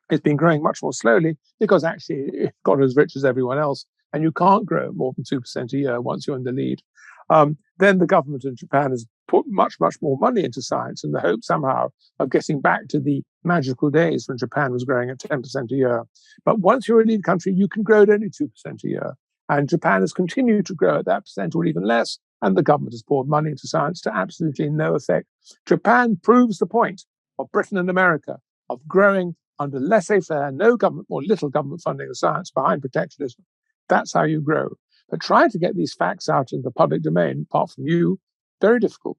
it's been growing much more slowly because actually it got as rich as everyone else, and you can't grow more than 2% a year once you're in the lead. Then the government of Japan has put much, much more money into science in the hope somehow of getting back to the magical days when Japan was growing at 10% a year. But once you're a lead country, you can grow at only 2% a year. And Japan has continued to grow at that percent or even less, and the government has poured money into science to absolutely no effect. Japan proves the point of Britain and America of growing under laissez-faire, no government or little government funding of science behind protectionism. That's how you grow. But trying to get these facts out in the public domain, apart from you, very difficult.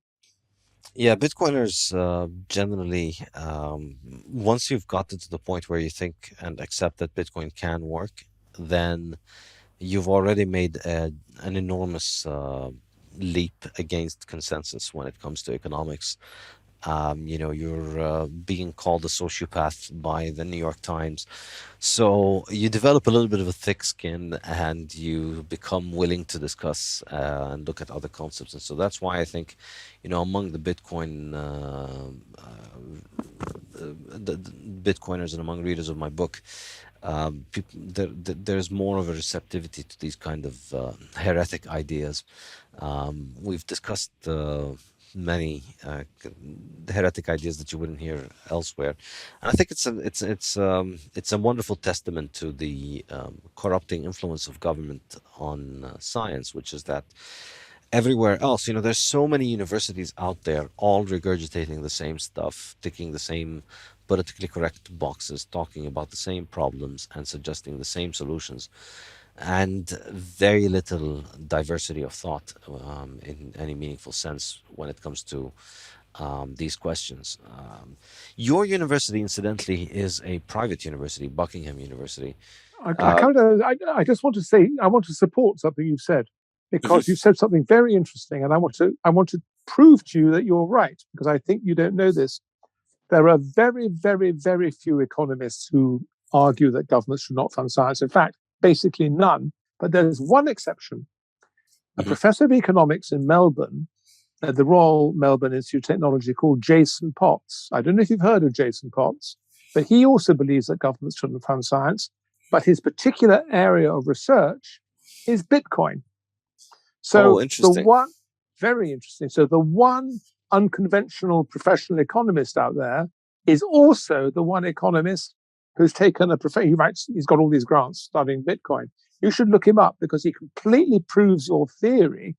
Yeah, Bitcoiners generally, once you've gotten to the point where you think and accept that Bitcoin can work, then you've already made an enormous leap against consensus when it comes to economics. You're being called a sociopath by the New York Times. So you develop a little bit of a thick skin and you become willing to discuss and look at other concepts. And so that's why I think, among the the Bitcoiners and among readers of my book, there's more of a receptivity to these kind of heretic ideas. We've discussed many heretic ideas that you wouldn't hear elsewhere, and I think it's a wonderful testament to the corrupting influence of government on science, which is that everywhere else. There's so many universities out there, all regurgitating the same stuff, ticking the same politically correct boxes, talking about the same problems and suggesting the same solutions, and very little diversity of thought in any meaningful sense when it comes to these questions. Your university, incidentally, is a private university, Buckingham University. Uh, I just want to say, I want to support something you've said, because mhm. you said something very interesting, and I want to prove to you that you're right, because I think you don't know this. There are very, very, very few economists who argue that governments should not fund science. In fact, basically none. But there's one exception. A Mhm. professor of economics in Melbourne, at the Royal Melbourne Institute of Technology, called Jason Potts. I don't know if you've heard of Jason Potts, but he also believes that governments shouldn't fund science. But his particular area of research is Bitcoin. Oh, So the interesting. one, very interesting. So the one unconventional professional economist out there is also the one economist who's taken he writes, he's got all these grants studying Bitcoin. You should look him up, because he completely proves your theory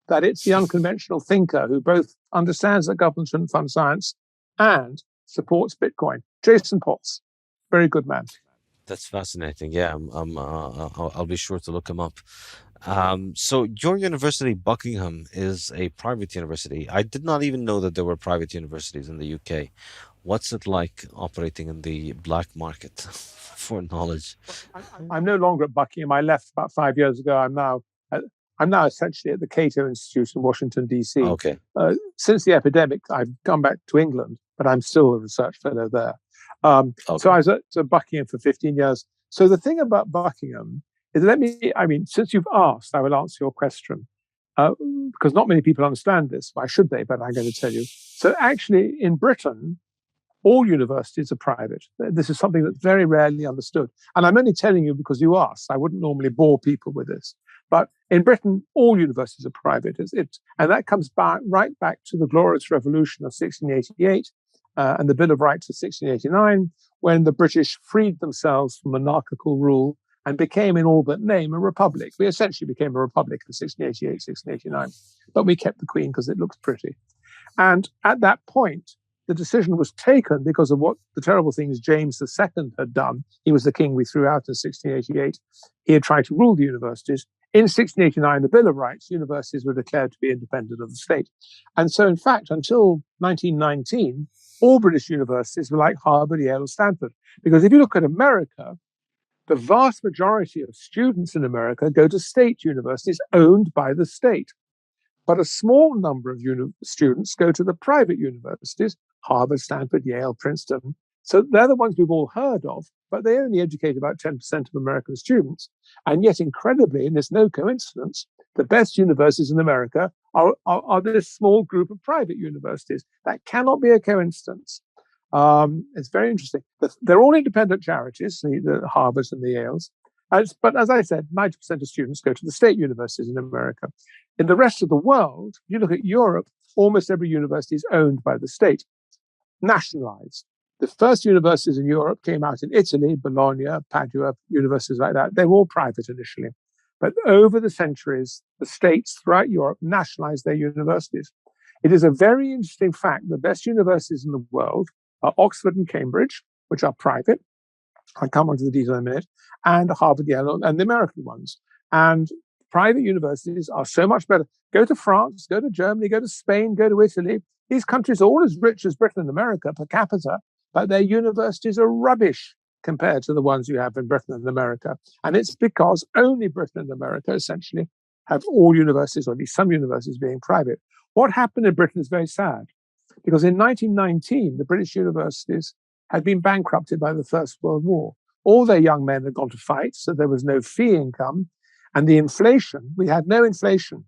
that it's the unconventional thinker who both understands that government shouldn't fund science and supports Bitcoin. Jason Potts, very good man. That's fascinating. Yeah, I'll be sure to look him up. So your university, Buckingham, is a private university. I did not even know that there were private universities in the UK. What's it like operating in the black market for knowledge? I'm no longer at Buckingham. I left about 5 years ago. I'm now essentially at the Cato Institute in Washington, D.C. Okay, Since the epidemic, I've come back to England, but I'm still a research fellow there. So okay. I was at Buckingham for 15 years. So the thing about Buckingham is, since you've asked, I will answer your question. Uh, because not many people understand this. Why should they? But I'm going to tell you. So actually, in Britain, all universities are private. This is something that's very rarely understood. And I'm only telling you because you asked. I wouldn't normally bore people with this. But in Britain, all universities are private. And that comes right back to the Glorious Revolution of 1688 and the Bill of Rights of 1689, when the British freed themselves from monarchical rule and became, in all but name, a republic. We essentially became a republic in 1688, 1689. But we kept the Queen because it looks pretty. And at that point, the decision was taken because of what the terrible things James II had done. He was the king we threw out in 1688. He had tried to rule the universities. In 1689, the Bill of Rights, universities were declared to be independent of the state. And so, in fact, until 1919, all British universities were like Harvard, Yale, or Stanford. Because if you look at America, the vast majority of students in America go to state universities owned by the state. But a small number of students go to the private universities, Harvard, Stanford, Yale, Princeton. So they're the ones we've all heard of, but they only educate about 10% of American students. And yet, incredibly, and there's no coincidence, the best universities in America are this small group of private universities. That cannot be a coincidence. It's very interesting. They're all independent charities, the Harvards and the Yales. But as I said, 90% of students go to the state universities in America. In the rest of the world, if you look at Europe, almost every university is owned by the state, nationalized. The first universities in Europe came out in Italy, Bologna, Padua, universities like that. They were all private initially. But over the centuries, the states throughout Europe nationalized their universities. It is a very interesting fact. The best universities in the world are Oxford and Cambridge, which are private. I'll come on to the detail in a minute, and Harvard, Yale, and the American ones. And private universities are so much better. Go to France, go to Germany, go to Spain, go to Italy. These countries are all as rich as Britain and America per capita, but their universities are rubbish compared to the ones you have in Britain and America. And it's because only Britain and America essentially have all universities, or at least some universities, being private. What happened in Britain is very sad, because in 1919, the British universities had been bankrupted by the First World War. All their young men had gone to fight, so there was no fee income. And the inflation, we had no inflation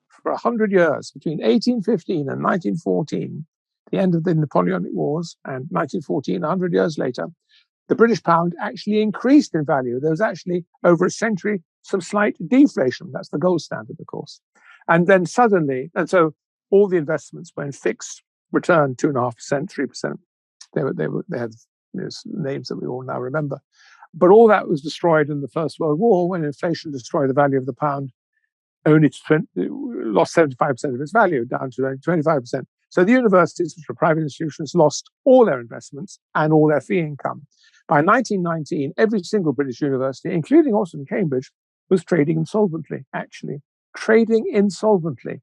for 100 years, between 1815 and 1914, the end of the Napoleonic Wars, and 1914, 100 years later, the British pound actually increased in value. There was actually, over a century, some slight deflation. That's the gold standard, of course. And then suddenly, and so all the investments were in fixed return, 2.5%, 3%. They had names that we all now remember. But all that was destroyed in the First World War when inflation destroyed the value of the pound, only to lost 75% of its value, down to 25%. So the universities, which were private institutions, lost all their investments and all their fee income. By 1919, every single British university, including Oxford and Cambridge, was trading insolvently, actually. Trading insolvently.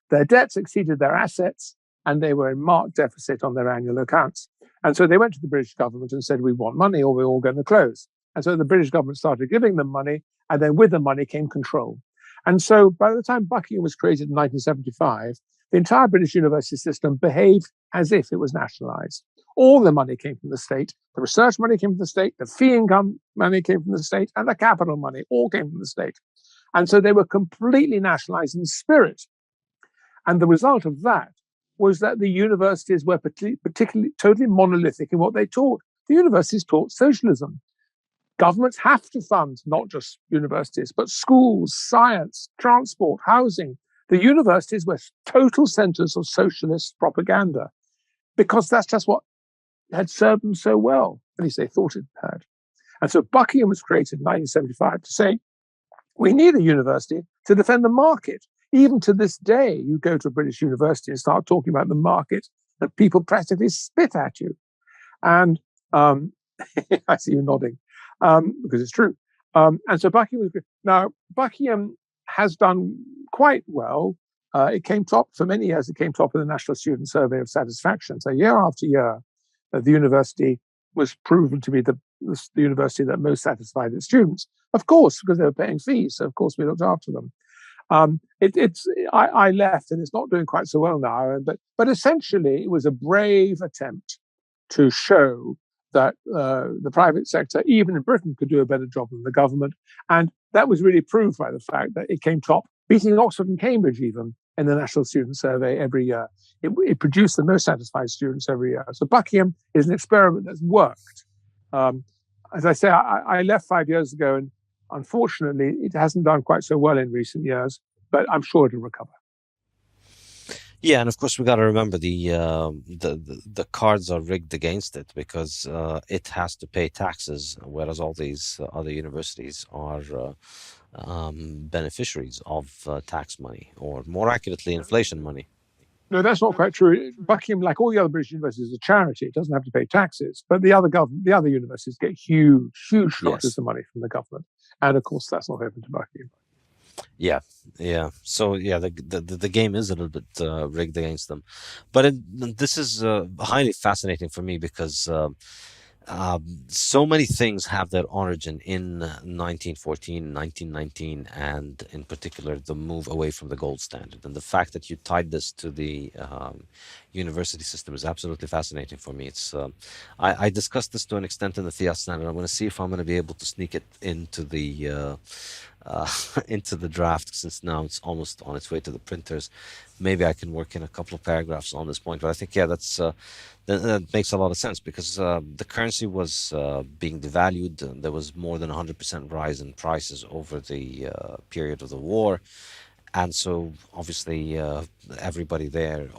Their debts exceeded their assets, and they were in marked deficit on their annual accounts. And so they went to the British government and said, we want money or we're all going to close. And so the British government started giving them money, and then with the money came control. And so by the time Buckingham was created in 1975, the entire British university system behaved as if it was nationalized. All the money came from the state. The research money came from the state. The fee income money came from the state. And the capital money all came from the state. And so they were completely nationalized in spirit. And the result of that was that the universities were particularly totally monolithic in what they taught. The universities taught socialism. Governments have to fund not just universities, but schools, science, transport, housing. The universities were total centers of socialist propaganda because that's just what had served them so well. At least they thought it had. And so Buckingham was created in 1975 to say, we need a university to defend the market. Even to this day, you go to a British university and start talking about the market, and people practically spit at you. And I see you nodding because it's true. And so Buckingham was good. Now, Buckingham has done quite well. It came top for many years. It came top of the National Student Survey of Satisfaction. So year after year, the university was proven to be the university that most satisfied its students. Of course, because they were paying fees. So of course we looked after them. I left, and it's not doing quite so well now. But essentially, it was a brave attempt to show that the private sector, even in Britain, could do a better job than the government, and that was really proved by the fact that it came top, beating Oxford and Cambridge even in the National Student Survey every year. It produced the most satisfied students every year. So Buckingham is an experiment that's worked. As I say, I left 5 years ago, and unfortunately, it hasn't done quite so well in recent years, but I'm sure it'll recover. Yeah, and of course we got to remember the cards are rigged against it because it has to pay taxes, whereas all these other universities are beneficiaries of tax money, or more accurately, inflation money. No, that's not quite true. Buckingham, like all the other British universities, is a charity. It doesn't have to pay taxes, but the other universities get huge shocks of money from the government, and of course that's not open to Buckingham. Yeah. So yeah, the game is a little bit rigged against them, but this is highly fascinating for me because so many things have their origin in 1914, 1919, and in particular the move away from the gold standard. And the fact that you tied this to the university system is absolutely fascinating for me. It's I discussed this to an extent in the Fiat standard. I'm going to see if I'm going to be able to sneak it into the into the draft, since now it's almost on its way to the printers. Maybe I can work in a couple of paragraphs on this point, but I think, yeah, that makes a lot of sense because the currency was being devalued. And there was more than 100% rise in prices over the period of the war. And so obviously everybody there,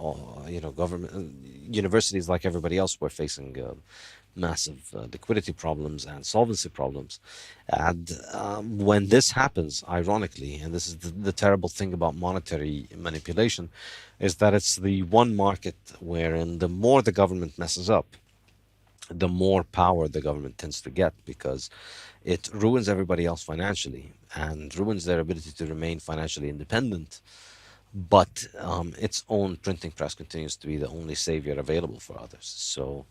government, universities like everybody else were facing massive liquidity problems and solvency problems. And when this happens, ironically, and this is the terrible thing about monetary manipulation, is that it's the one market wherein the more the government messes up, the more power the government tends to get, because it ruins everybody else financially and ruins their ability to remain financially independent. But its own printing press continues to be the only savior available for others. So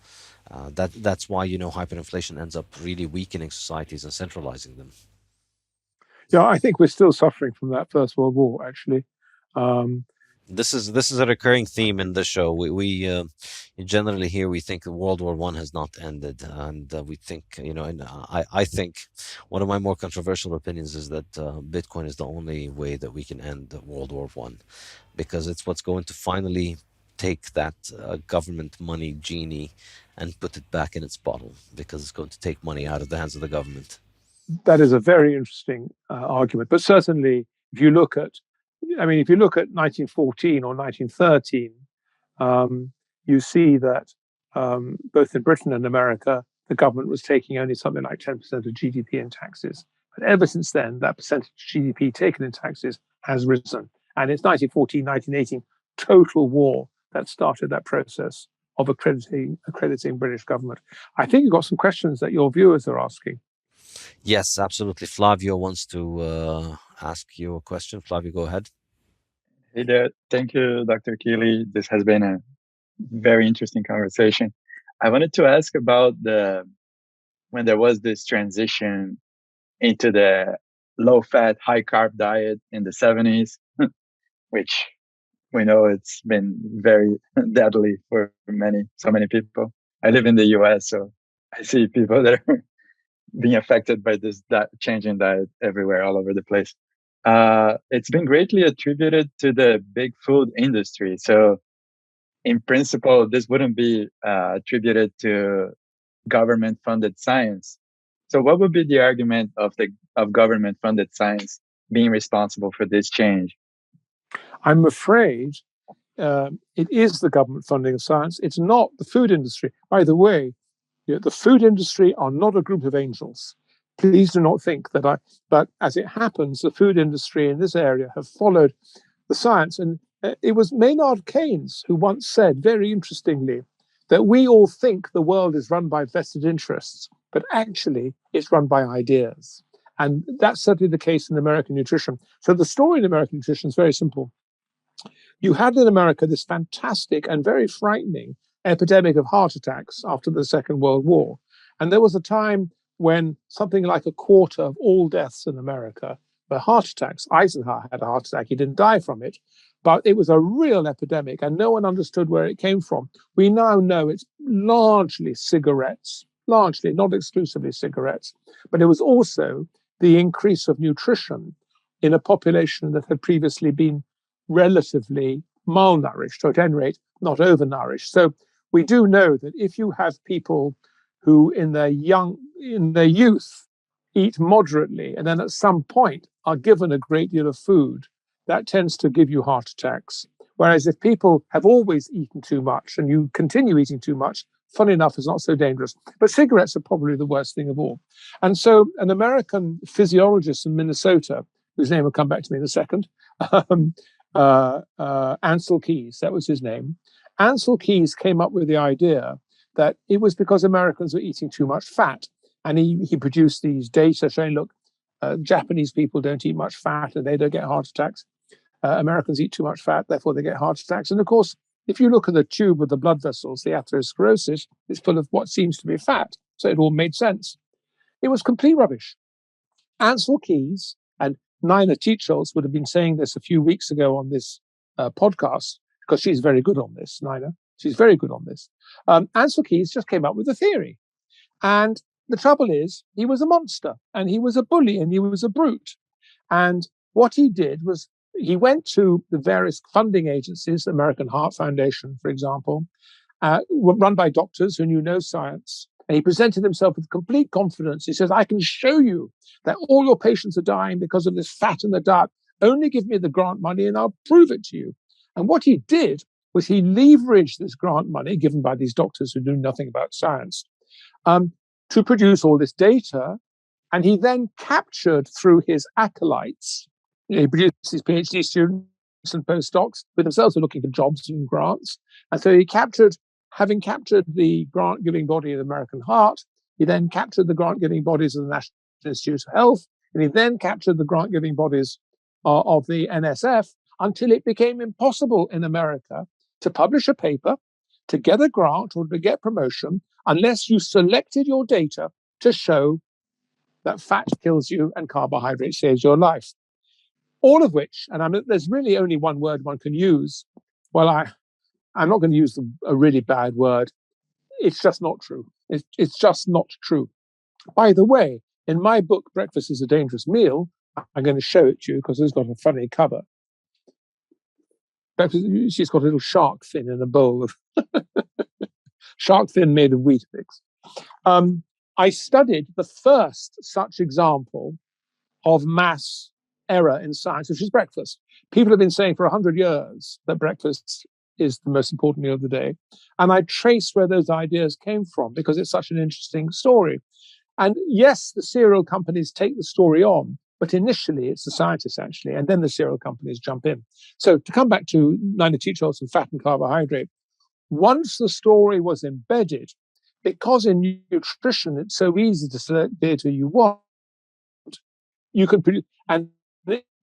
that's why, hyperinflation ends up really weakening societies and centralizing them. Yeah, I think we're still suffering from that First World War, actually. This is a recurring theme in the show. We generally here we think World War I has not ended, and we think, and I think one of my more controversial opinions is that Bitcoin is the only way that we can end World War I, because it's what's going to finally take that government money genie and put it back in its bottle, because it's going to take money out of the hands of the government. That is a very interesting argument, but certainly if you look at 1914 or 1913, you see that both in Britain and America, the government was taking only something like 10% of GDP in taxes. But ever since then, that percentage of GDP taken in taxes has risen. And it's 1914, 1918, total war that started that process of accrediting British government. I think you've got some questions that your viewers are asking. Yes, absolutely. Flavio wants to ask you a question. Flavio, go ahead. Hey there. Thank you, Dr. Kealey. This has been a very interesting conversation. I wanted to ask about when there was this transition into the low-fat, high-carb diet in the 70s, which we know it's been very deadly for so many people. I live in the US, so I see people that are being affected by this changing diet everywhere, all over the place. It's been greatly attributed to the big food industry. So in principle, this wouldn't be attributed to government-funded science. So what would be the argument of government-funded science being responsible for this change? I'm afraid it is the government funding of science. It's not the food industry. By the way, the food industry are not a group of angels. Please do not think that but as it happens, the food industry in this area have followed the science. And it was Maynard Keynes who once said, very interestingly, that we all think the world is run by vested interests, but actually it's run by ideas. And that's certainly the case in American nutrition. So the story in American nutrition is very simple. You had in America this fantastic and very frightening epidemic of heart attacks after the Second World War. And there was a time when something like a quarter of all deaths in America were heart attacks. Eisenhower had a heart attack. He didn't die from it, but it was a real epidemic and no one understood where it came from. We now know it's largely cigarettes, largely, not exclusively cigarettes, but it was also the increase of nutrition in a population that had previously been relatively malnourished, or at any rate, not overnourished. So we do know that if you have people who in their youth eat moderately and then at some point are given a great deal of food, that tends to give you heart attacks. Whereas if people have always eaten too much and you continue eating too much, funny enough, it's not so dangerous. But cigarettes are probably the worst thing of all. And so an American physiologist in Minnesota, whose name will come back to me in a second, Ansel Keys, that was his name. Ansel Keys came up with the idea that it was because Americans were eating too much fat. And he produced these data showing, look, Japanese people don't eat much fat and they don't get heart attacks. Americans eat too much fat, therefore they get heart attacks. And of course, if you look at the tube of the blood vessels, the atherosclerosis is full of what seems to be fat. So it all made sense. It was complete rubbish. Ansel Keys and Nina Teicholz would have been saying this a few weeks ago on this podcast, because she's very good on this, Nina. She's very good on this. Ansel Keys just came up with a theory. And the trouble is, he was a monster, and he was a bully, and he was a brute. And what he did was he went to the various funding agencies, the American Heart Foundation, for example, run by doctors who knew no science. And he presented himself with complete confidence. He says, I can show you that all your patients are dying because of this fat in the diet. Only give me the grant money and I'll prove it to you. And what he did was he leveraged this grant money given by these doctors who knew nothing about science to produce all this data. And he then captured through his acolytes, he produced his PhD students and postdocs with themselves who were looking for jobs and grants. And so he having captured the grant-giving body of the American Heart, he then captured the grant-giving bodies of the National Institute of Health, and he then captured the grant-giving bodies of the NSF until it became impossible in America to publish a paper, to get a grant, or to get promotion, unless you selected your data to show that fat kills you and carbohydrate saves your life. All of which, and there's really only one word one can use. Well, I'm not going to use a really bad word. It's just not true. It's just not true. By the way, in my book, Breakfast is a Dangerous Meal, I'm going to show it to you because it's got a funny cover. She's got a little shark fin in a bowl of shark fin made of Weetabix. I studied the first such example of mass error in science, which is breakfast. People have been saying for 100 years that breakfast is the most important meal of the day. And I traced where those ideas came from because it's such an interesting story. And yes, the cereal companies take the story on, But initially, it's the scientists, actually, and then the cereal companies jump in. So to come back to nanotetrols and fat and carbohydrate, once the story was embedded, because in nutrition it's so easy to select data you want, you can produce, and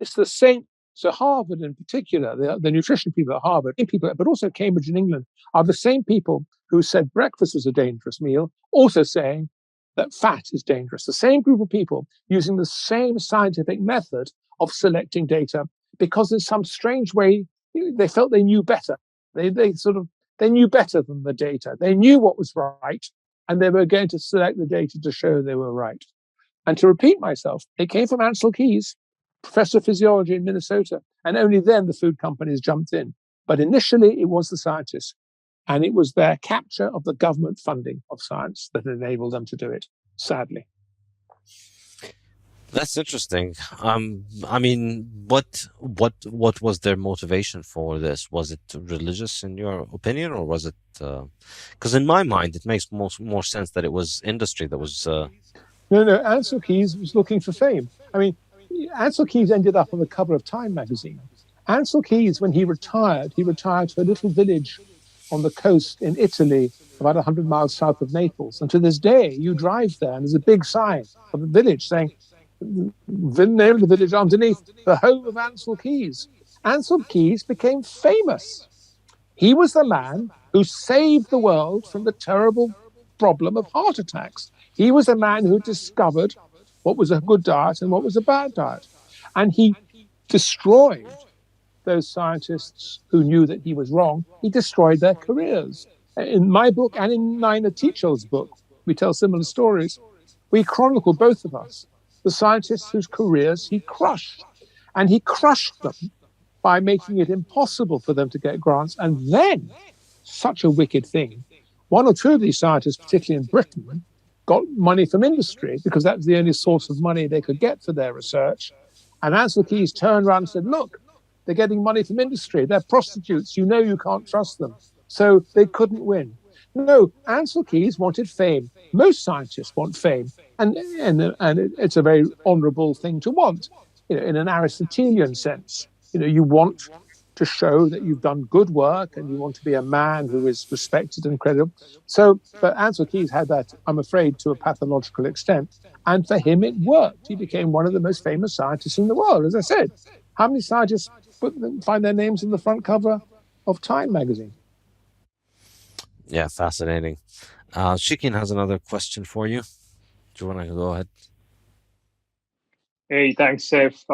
it's the same. So Harvard in particular, the nutrition people at Harvard, but also Cambridge in England, are the same people who said breakfast was a dangerous meal, also saying that fat is dangerous. The same group of people using the same scientific method of selecting data, because in some strange way, they felt they knew better. They knew better than the data. They knew what was right, and they were going to select the data to show they were right. And to repeat myself, it came from Ansel Keys, professor of physiology in Minnesota, and only then the food companies jumped in. But initially, it was the scientists, and it was their capture of the government funding of science that enabled them to do it, sadly. That's interesting. I mean, what was their motivation for this? Was it religious, in your opinion, or was it? Because in my mind, it makes more sense that it was industry that was. No. Ansel Keys was looking for fame. I mean, Ansel Keys ended up on the cover of Time magazine. Ansel Keys, when he retired to a little village on the coast in Italy, about 100 miles south of Naples. And to this day, you drive there, and there's a big sign of the village saying, the name of the village underneath, the home of Ansel Keys. Ansel Keys became famous. He was the man who saved the world from the terrible problem of heart attacks. He was a man who discovered what was a good diet and what was a bad diet. And he destroyed those scientists who knew that he was wrong. He destroyed their careers. In my book and in Nina Tichol's book, we tell similar stories. We chronicle, both of us, the scientists whose careers he crushed. And he crushed them by making it impossible for them to get grants. And then, such a wicked thing, one or two of these scientists, particularly in Britain, got money from industry because that was the only source of money they could get for their research. And Ansel Keys turned around and said, look, they're getting money from industry. They're prostitutes. You know you can't trust them. So they couldn't win. No, Ansel Keys wanted fame. Most scientists want fame. And it's a very honorable thing to want, in an Aristotelian sense. You want to show that you've done good work and you want to be a man who is respected and credible. But Ansel Keys had that, I'm afraid, to a pathological extent. And for him, it worked. He became one of the most famous scientists in the world. As I said, how many scientists find their names in the front cover of Time magazine? Yeah, fascinating. Shikin has another question for you. Do you want to go ahead? Hey, thanks, Saif.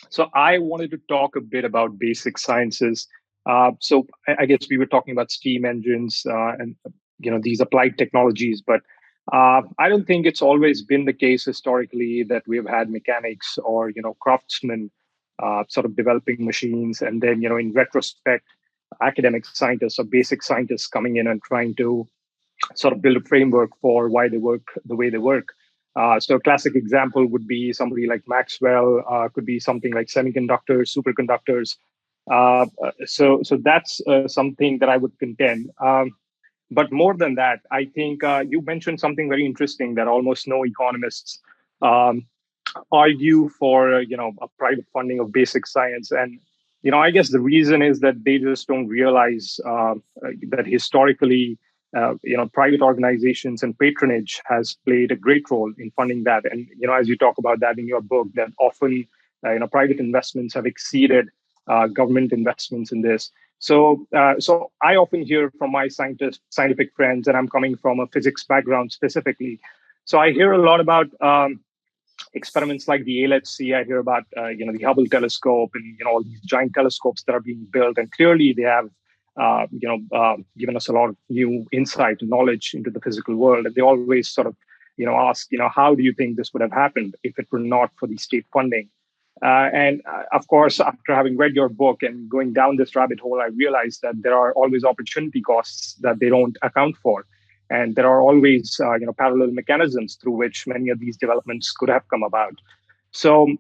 So I wanted to talk a bit about basic sciences. So I guess we were talking about steam engines and these applied technologies, but I don't think it's always been the case historically that we've had mechanics or craftsmen sort of developing machines, and then in retrospect, academic scientists or basic scientists coming in and trying to sort of build a framework for why they work the way they work. So a classic example would be somebody like Maxwell, could be something like semiconductors, superconductors. So that's something that I would contend. But more than that, I think you mentioned something very interesting that almost no economists argue for, a private funding of basic science. And, I guess the reason is that they just don't realize that historically, private organizations and patronage has played a great role in funding that. And, as you talk about that in your book, that often, private investments have exceeded government investments in this. So I often hear from my scientific friends, and I'm coming from a physics background specifically. So I hear a lot about experiments like the LHC. I hear about the Hubble telescope and all these giant telescopes that are being built, and clearly they have given us a lot of new insight and knowledge into the physical world. And they always sort of ask, how do you think this would have happened if it were not for the state funding? And of course, after having read your book and going down this rabbit hole, I realized that there are always opportunity costs that they don't account for. And there are always, parallel mechanisms through which many of these developments could have come about. So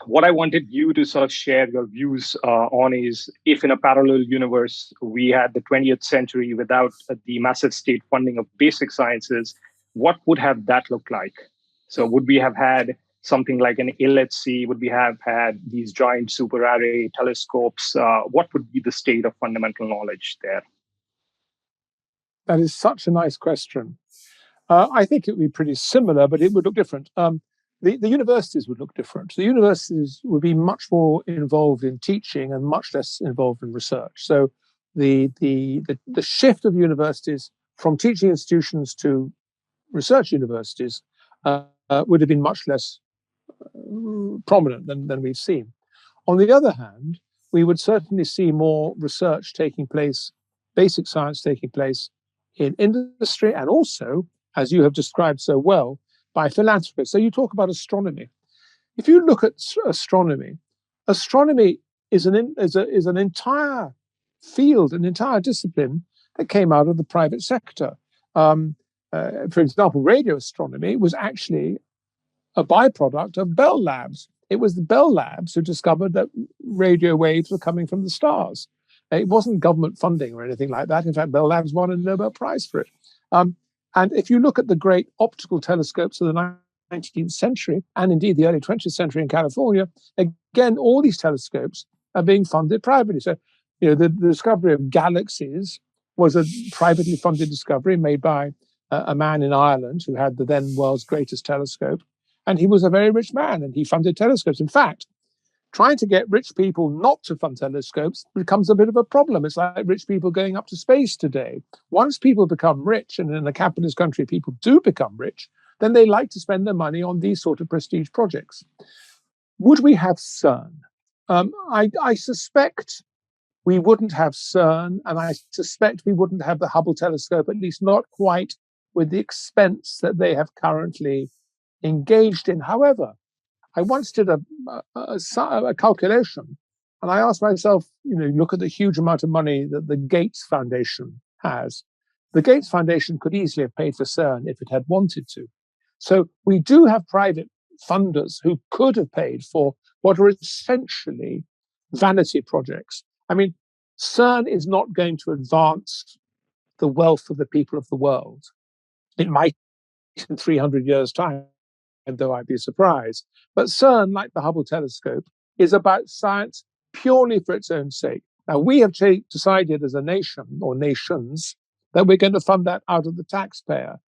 what I wanted you to sort of share your views on is, if in a parallel universe we had the 20th century without the massive state funding of basic sciences, what would have that looked like? So would we have had something like an LHC, would we have had these giant super array telescopes? What would be the state of fundamental knowledge there? That is such a nice question. I think it would be pretty similar, but it would look different. The universities would look different. The universities would be much more involved in teaching and much less involved in research. So the shift of universities from teaching institutions to research universities would have been much less prominent than we've seen. On the other hand, we would certainly see more research taking place, basic science taking place in industry, and also, as you have described so well, by philanthropists. So you talk about astronomy. If you look at astronomy is an entire field, an entire discipline that came out of the private sector. For example, radio astronomy was actually a byproduct of Bell Labs. It was the Bell Labs who discovered that radio waves were coming from the stars. It wasn't government funding or anything like that. In fact, Bell Labs won a Nobel Prize for it. And if you look at the great optical telescopes of the 19th century, and indeed the early 20th century in California, again, all these telescopes are being funded privately. So, the discovery of galaxies was a privately funded discovery made by a man in Ireland who had the then world's greatest telescope. And he was a very rich man, and he funded telescopes. In fact, trying to get rich people not to fund telescopes becomes a bit of a problem. It's like rich people going up to space today. Once people become rich, and in a capitalist country people do become rich, then they like to spend their money on these sort of prestige projects. Would we have CERN? I suspect we wouldn't have CERN, and I suspect we wouldn't have the Hubble telescope, at least not quite with the expense that they have currently engaged in. However, I once did a calculation, and I asked myself, look at the huge amount of money that the Gates Foundation has. The Gates Foundation could easily have paid for CERN if it had wanted to. So we do have private funders who could have paid for what are essentially vanity projects. I mean, CERN is not going to advance the wealth of the people of the world. It might in 300 years' time, though I'd be surprised. But CERN, like the Hubble telescope, is about science purely for its own sake. Now, we have decided as a nation, or nations, that we're going to fund that out of the taxpayer.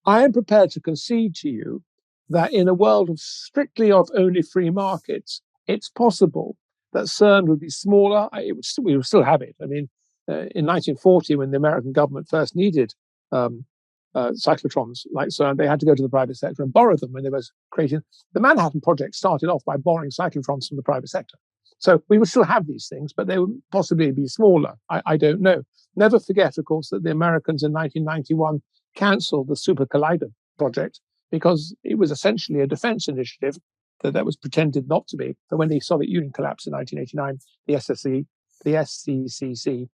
I am prepared to concede to you that in a world of strictly of only free markets, it's possible that CERN would be smaller. We would still have it. I mean, in 1940, when the American government first needed cyclotrons like CERN, they had to go to the private sector and borrow them when they were creating. The Manhattan Project started off by borrowing cyclotrons from the private sector. So we would still have these things, but they would possibly be smaller. I don't know. Never forget, of course, that the Americans in 1991 cancelled the Super Collider project because it was essentially a defense initiative that was pretended not to be. But when the Soviet Union collapsed in 1989, the SCCC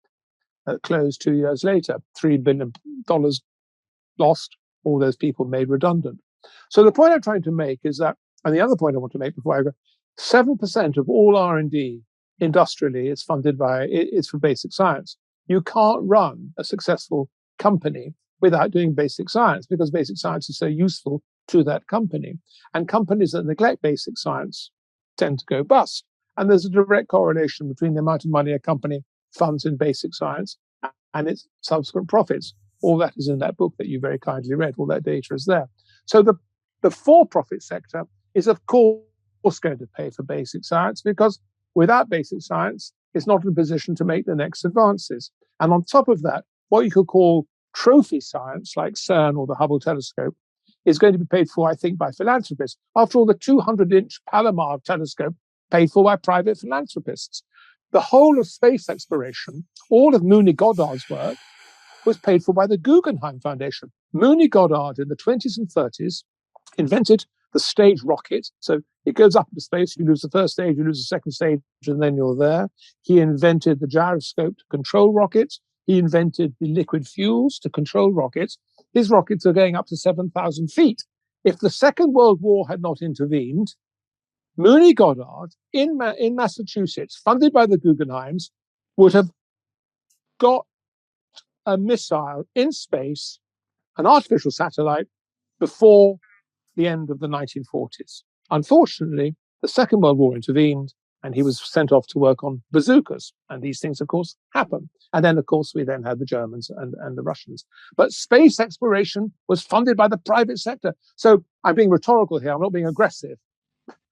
closed 2 years later. $3 billion lost, all those people made redundant. So the point I'm trying to make is that, and the other point I want to make before I go, 7% of all R&D industrially is funded by, it's for basic science. You can't run a successful company without doing basic science, because basic science is so useful to that company. And companies that neglect basic science tend to go bust. And there's a direct correlation between the amount of money a company funds in basic science and its subsequent profits. All that is in that book that you very kindly read. All that data is there. So the for-profit sector is, of course, going to pay for basic science, because without basic science, it's not in a position to make the next advances. And on top of that, what you could call trophy science, like CERN or the Hubble telescope, is going to be paid for, I think, by philanthropists. After all, the 200-inch Palomar telescope paid for by private philanthropists. The whole of space exploration, all of Mooney Goddard's work, was paid for by the Guggenheim Foundation. Mooney Goddard in the 20s and 30s invented the stage rocket. So it goes up into space, you lose the first stage, you lose the second stage, and then you're there. He invented the gyroscope to control rockets. He invented the liquid fuels to control rockets. His rockets are going up to 7,000 feet. If the Second World War had not intervened, Mooney Goddard in Massachusetts, funded by the Guggenheims, would have got a missile in space, an artificial satellite, before the end of the 1940s. Unfortunately, the Second World War intervened, and he was sent off to work on bazookas. And these things, of course, happen. And then, of course, we then had the Germans and the Russians. But space exploration was funded by the private sector. So I'm being rhetorical here. I'm not being aggressive.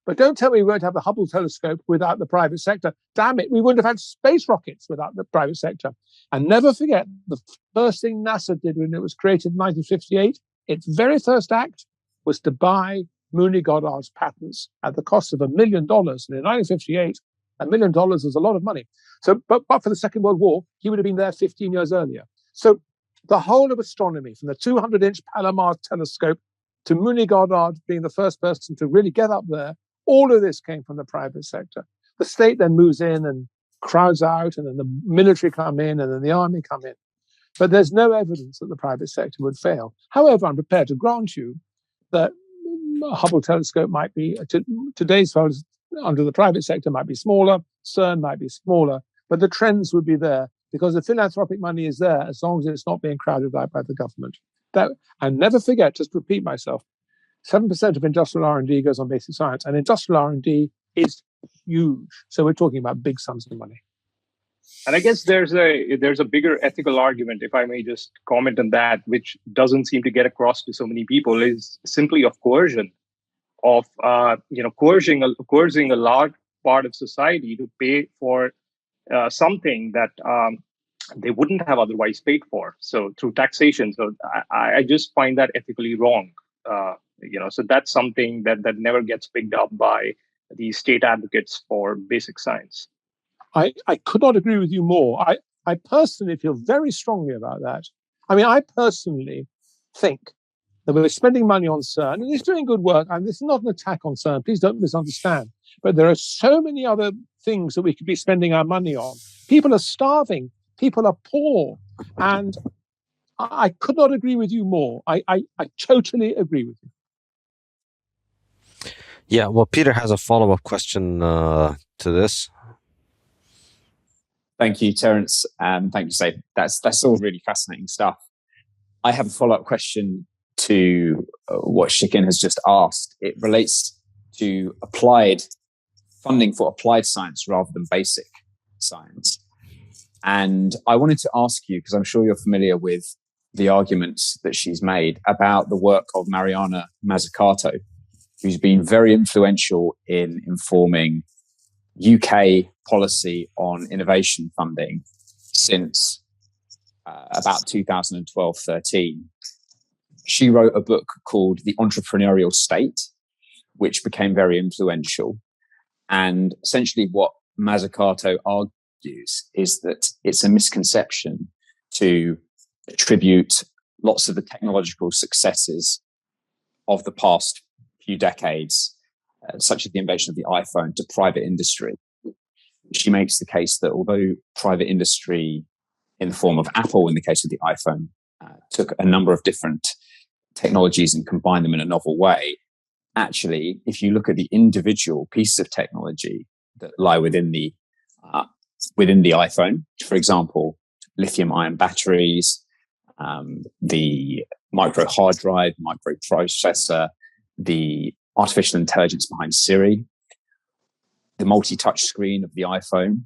But don't tell me we won't have the Hubble telescope without the private sector. Damn it, we wouldn't have had space rockets without the private sector. And never forget, the first thing NASA did when it was created in 1958, its very first act was to buy Mooney Goddard's patents at the cost of $1 million. And in 1958, $1 million was a lot of money. So, but for the Second World War, he would have been there 15 years earlier. So the whole of astronomy, from the 200-inch Palomar telescope to Mooney Goddard being the first person to really get up there, all of this came from the private sector. The state then moves in and crowds out, and then the military come in, and then the army come in. But there's no evidence that the private sector would fail. However, I'm prepared to grant you that a Hubble telescope might be, today's photos under the private sector might be smaller, CERN might be smaller, but the trends would be there because the philanthropic money is there as long as it's not being crowded out by the government. And never forget, just to repeat myself, 7% of industrial R&D goes on basic science, and industrial R&D is huge. So we're talking about big sums of money. And I guess there's a bigger ethical argument, if I may just comment on that, which doesn't seem to get across to so many people, is simply of coercion, of coercing a large part of society to pay for something that they wouldn't have otherwise paid for. So through taxation. So I just find that ethically wrong. So that's something that never gets picked up by the state advocates for basic science. I could not agree with you more. I personally feel very strongly about that. I mean, I personally think that we're spending money on CERN, and it's doing good work. And this is not an attack on CERN. Please don't misunderstand. But there are so many other things that we could be spending our money on. People are starving. People are poor. And I could not agree with you more. I totally agree with you. Yeah, well, Peter has a follow-up question to this. Thank you, Terence. Thank you, Saif. That's all really fascinating stuff. I have a follow-up question to what Shikin has just asked. It relates to applied funding for applied science rather than basic science. And I wanted to ask you, because I'm sure you're familiar with the arguments that she's made about the work of Mariana Mazzucato, who's been very influential in informing UK policy on innovation funding since about 2012-13. She wrote a book called The Entrepreneurial State, which became very influential. And essentially what Mazzucato argues is that it's a misconception to attribute lots of the technological successes of the past few decades, such as the invention of the iPhone, to private industry. She makes the case that although private industry, in the form of Apple, in the case of the iPhone, took a number of different technologies and combined them in a novel way, actually, if you look at the individual pieces of technology that lie within the iPhone, for example, lithium-ion batteries, the micro hard drive, microprocessor, the artificial intelligence behind Siri, the multi-touch screen of the iPhone.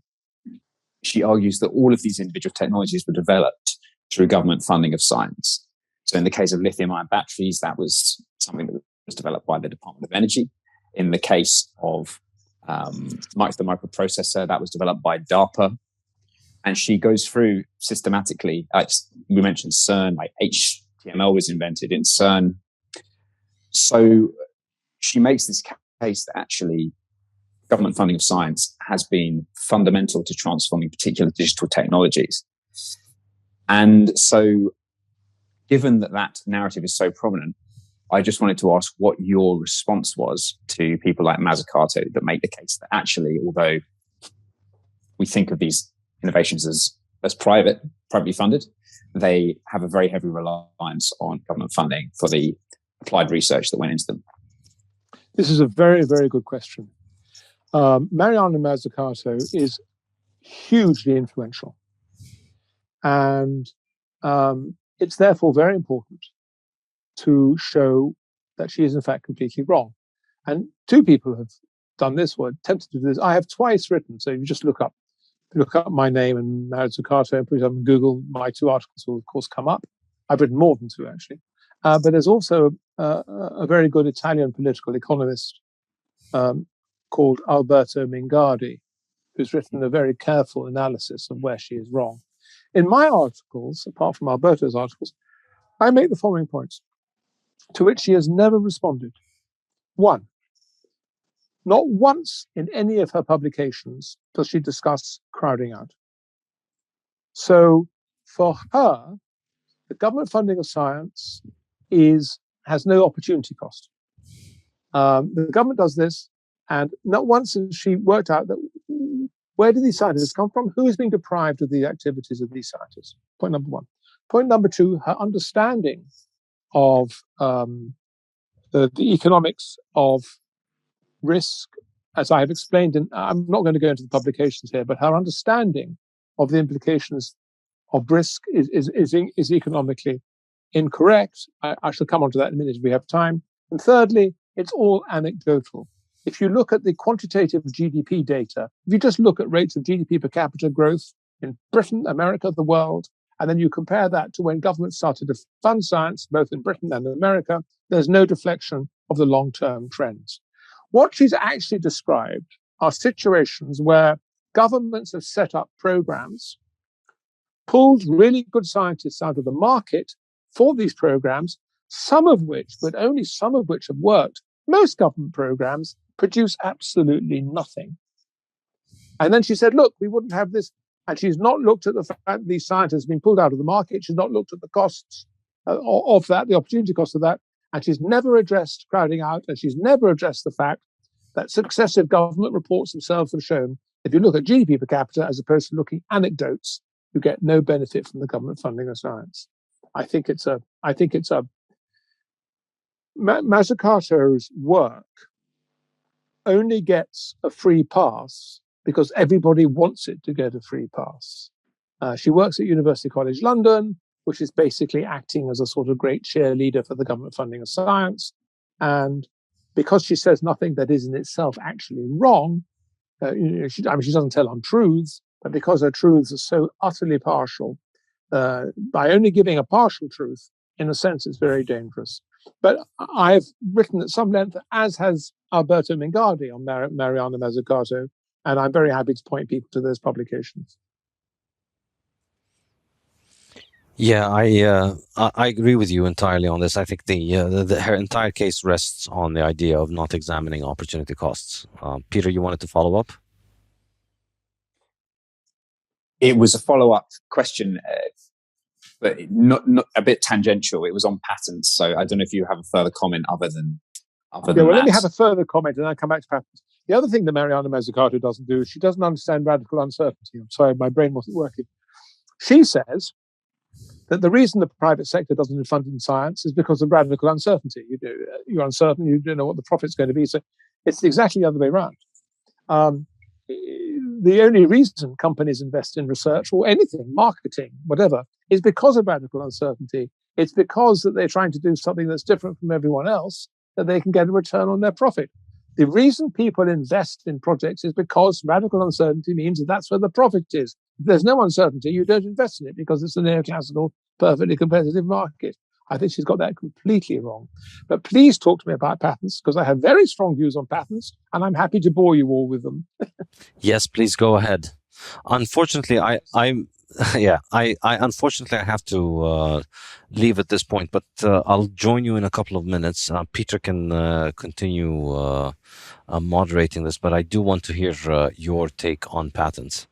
She argues that all of these individual technologies were developed through government funding of science. So in the case of lithium-ion batteries, that was something that was developed by the Department of Energy. In the case of the microprocessor, that was developed by DARPA. And she goes through systematically, we mentioned CERN, like HTML was invented in CERN. So she makes this case that actually government funding of science has been fundamental to transforming particular digital technologies. And so given that narrative is so prominent, I just wanted to ask what your response was to people like Mazzucato that make the case that actually, although we think of these innovations as privately funded, they have a very heavy reliance on government funding for the applied research that went into them. This is a very, very good question. Mariana Mazzucato is hugely influential. And it's therefore very important to show that she is in fact completely wrong. And two people have done this, or attempted to do this. I have twice written, so you just look up my name and Mazzucato and put it up on Google. My two articles will, of course, come up. I've written more than two, actually. But there's also a very good Italian political economist called Alberto Mingardi, who's written a very careful analysis of where she is wrong. In my articles, apart from Alberto's articles, I make the following points, to which she has never responded. One, not once in any of her publications does she discuss crowding out. So for her, the government funding of science has no opportunity cost. The government does this, and not once has she worked out that where do these scientists come from? Who is being deprived of the activities of these scientists? Point number one. Point number two, her understanding of the economics of risk, as I have explained, and I'm not going to go into the publications here, but her understanding of the implications of risk is economically incorrect. I shall come on to that in a minute if we have time. And thirdly, it's all anecdotal. If you look at the quantitative GDP data, if you just look at rates of GDP per capita growth in Britain, America, the world, and then you compare that to when governments started to fund science, both in Britain and America, there's no deflection of the long-term trends. What she's actually described are situations where governments have set up programs, pulled really good scientists out of the market for these programs, some of which, but only some of which have worked. Most government programs produce absolutely nothing. And then she said, look, we wouldn't have this. And she's not looked at the fact that these scientists have been pulled out of the market. She's not looked at the costs of that, the opportunity cost of that. And she's never addressed crowding out. And she's never addressed the fact that successive government reports themselves have shown, if you look at GDP per capita, as opposed to looking anecdotes, you get no benefit from the government funding of science. Mazzucato's work only gets a free pass because everybody wants it to get a free pass. She works at University College London, which is basically acting as a sort of great cheerleader for the government funding of science. And because she says nothing that is in itself actually wrong, she doesn't tell untruths, but because her truths are so utterly partial, by only giving a partial truth, in a sense, it's very dangerous. But I've written at some length, as has Alberto Mingardi, on Mariana Mazzucato, and I'm very happy to point people to those publications. Yeah, I agree with you entirely on this. I think her entire case rests on the idea of not examining opportunity costs. Peter, you wanted to follow up? It was a follow-up question, but not a bit tangential. It was on patents, so I don't know if you have a further comment other than that. Let me have a further comment, and then come back to patents. The other thing that Mariana Mazzucato doesn't do is she doesn't understand radical uncertainty. I'm sorry, my brain wasn't working. She says that the reason the private sector doesn't fund in science is because of radical uncertainty. You're uncertain, you don't know what the profit's going to be. So it's exactly the other way around. The only reason companies invest in research or anything, marketing, whatever, is because of radical uncertainty. It's because that they're trying to do something that's different from everyone else that they can get a return on their profit. The reason people invest in projects is because radical uncertainty means that that's where the profit is. If there's no uncertainty, you don't invest in it because it's a neoclassical, perfectly competitive market. I think she's got that completely wrong. But please talk to me about patents, because I have very strong views on patents, and I'm happy to bore you all with them. Yes, please go ahead. Unfortunately, I unfortunately I have to leave at this point, but I'll join you in a couple of minutes. Peter can continue moderating this, but I do want to hear your take on patents.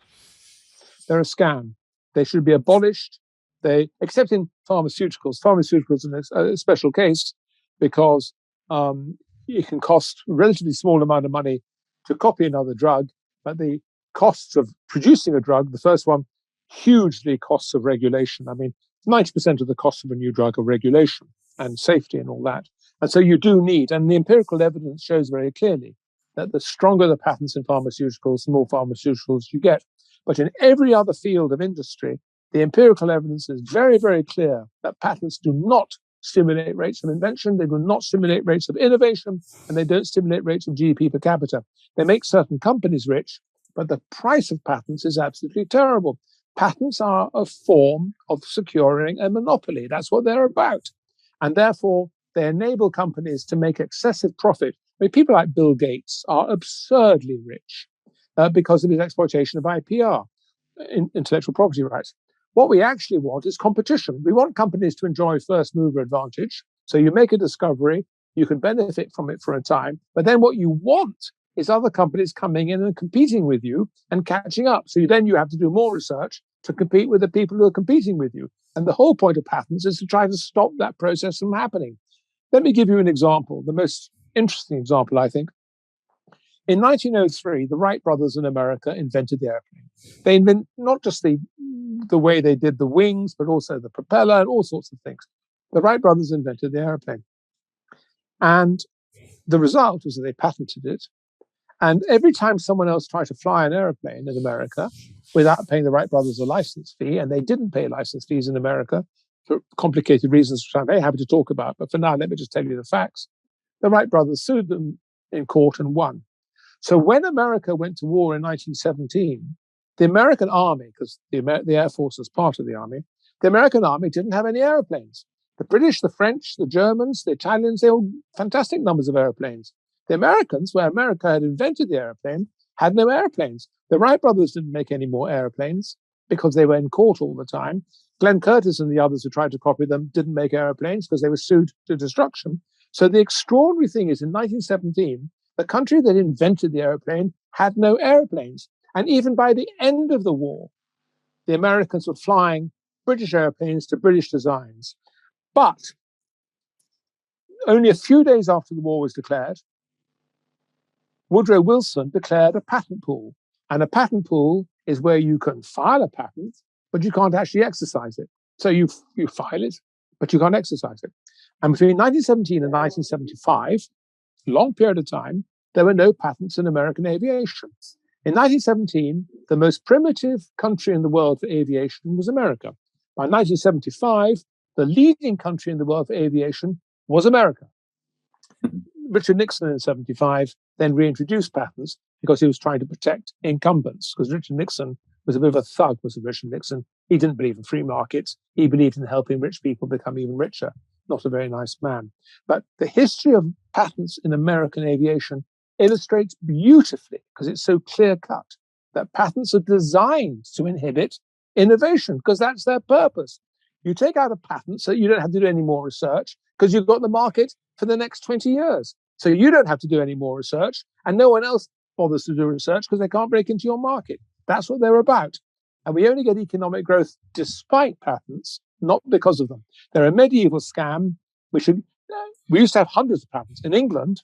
They're a scam. They should be abolished. Except in pharmaceuticals. Pharmaceuticals are a special case because it can cost a relatively small amount of money to copy another drug, but the costs of producing a drug, the first one, hugely costs of regulation. I mean, 90% of the cost of a new drug are regulation and safety and all that. And so you do need, and the empirical evidence shows very clearly that the stronger the patents in pharmaceuticals, the more pharmaceuticals you get. But in every other field of industry, the empirical evidence is very, very clear that patents do not stimulate rates of invention, they do not stimulate rates of innovation, and they don't stimulate rates of GDP per capita. They make certain companies rich, but the price of patents is absolutely terrible. Patents are a form of securing a monopoly. That's what they're about. And therefore, they enable companies to make excessive profit. I mean, people like Bill Gates are absurdly rich because of his exploitation of IPR, intellectual property rights. What we actually want is competition. We want companies to enjoy first mover advantage. So you make a discovery, you can benefit from it for a time, but then what you want is other companies coming in and competing with you and catching up. So then you have to do more research to compete with the people who are competing with you. And the whole point of patents is to try to stop that process from happening. Let me give you an example, the most interesting example, I think. In 1903, the Wright brothers in America invented the airplane. They invented not just the way they did the wings, but also the propeller and all sorts of things. The Wright brothers invented the airplane. And the result was that they patented it. And every time someone else tried to fly an airplane in America without paying the Wright brothers a license fee, and they didn't pay license fees in America for complicated reasons, which I'm very happy to talk about. But for now, let me just tell you the facts. The Wright brothers sued them in court and won. So when America went to war in 1917, the American army, because the Air Force was part of the army, the American army didn't have any airplanes. The British, the French, the Germans, the Italians, they all fantastic numbers of airplanes. The Americans, where America had invented the airplane, had no airplanes. The Wright brothers didn't make any more airplanes because they were in court all the time. Glenn Curtis and the others who tried to copy them didn't make airplanes because they were sued to destruction. So the extraordinary thing is, in 1917, the country that invented the airplane had no airplanes. And even by the end of the war, the Americans were flying British airplanes to British designs. But only a few days after the war was declared, Woodrow Wilson declared a patent pool. And a patent pool is where you can file a patent, but you can't actually exercise it. So you file it, but you can't exercise it. And between 1917 and 1975, a long period of time, there were no patents in American aviation. In 1917, the most primitive country in the world for aviation was America. By 1975, the leading country in the world for aviation was America. Richard Nixon in 1975 then reintroduced patents because he was trying to protect incumbents, because Richard Nixon was a bit of a thug, was Richard Nixon. He didn't believe in free markets. He believed in helping rich people become even richer. Not a very nice man. But the history of patents in American aviation illustrates beautifully, because it's so clear-cut, that patents are designed to inhibit innovation, because that's their purpose. You take out a patent so you don't have to do any more research, because you've got the market for the next 20 years. So you don't have to do any more research, and no one else bothers to do research because they can't break into your market. That's what they're about. And we only get economic growth despite patents, not because of them. They're a medieval scam. We used to have hundreds of patents. In England,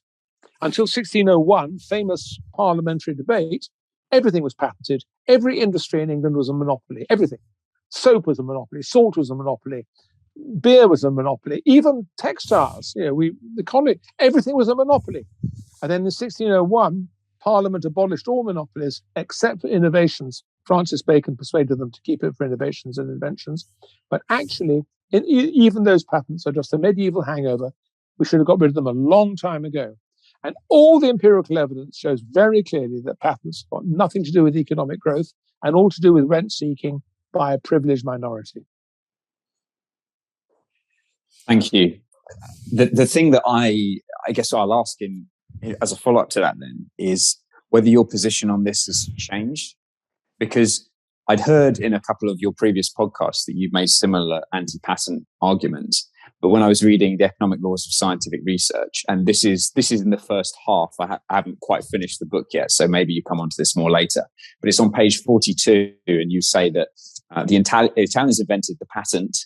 until 1601, famous parliamentary debate, everything was patented. Every industry in England was a monopoly. Everything. Soap was a monopoly. Salt was a monopoly. Beer was a monopoly. Even textiles, the economy, everything was a monopoly. And then in 1601, Parliament abolished all monopolies except for innovations. Francis Bacon persuaded them to keep it for innovations and inventions. But actually, even those patents are just a medieval hangover. We should have got rid of them a long time ago. And all the empirical evidence shows very clearly that patents got nothing to do with economic growth and all to do with rent seeking by a privileged minority. Thank you. The thing that I guess I'll ask in as a follow-up to that then is whether your position on this has changed, because I'd heard in a couple of your previous podcasts that you've made similar anti-patent arguments. But when I was reading the economic laws of scientific research, and this is in the first half, I haven't quite finished the book yet, so maybe you come onto this more later. But it's on page 42, and you say that the Italians invented the patent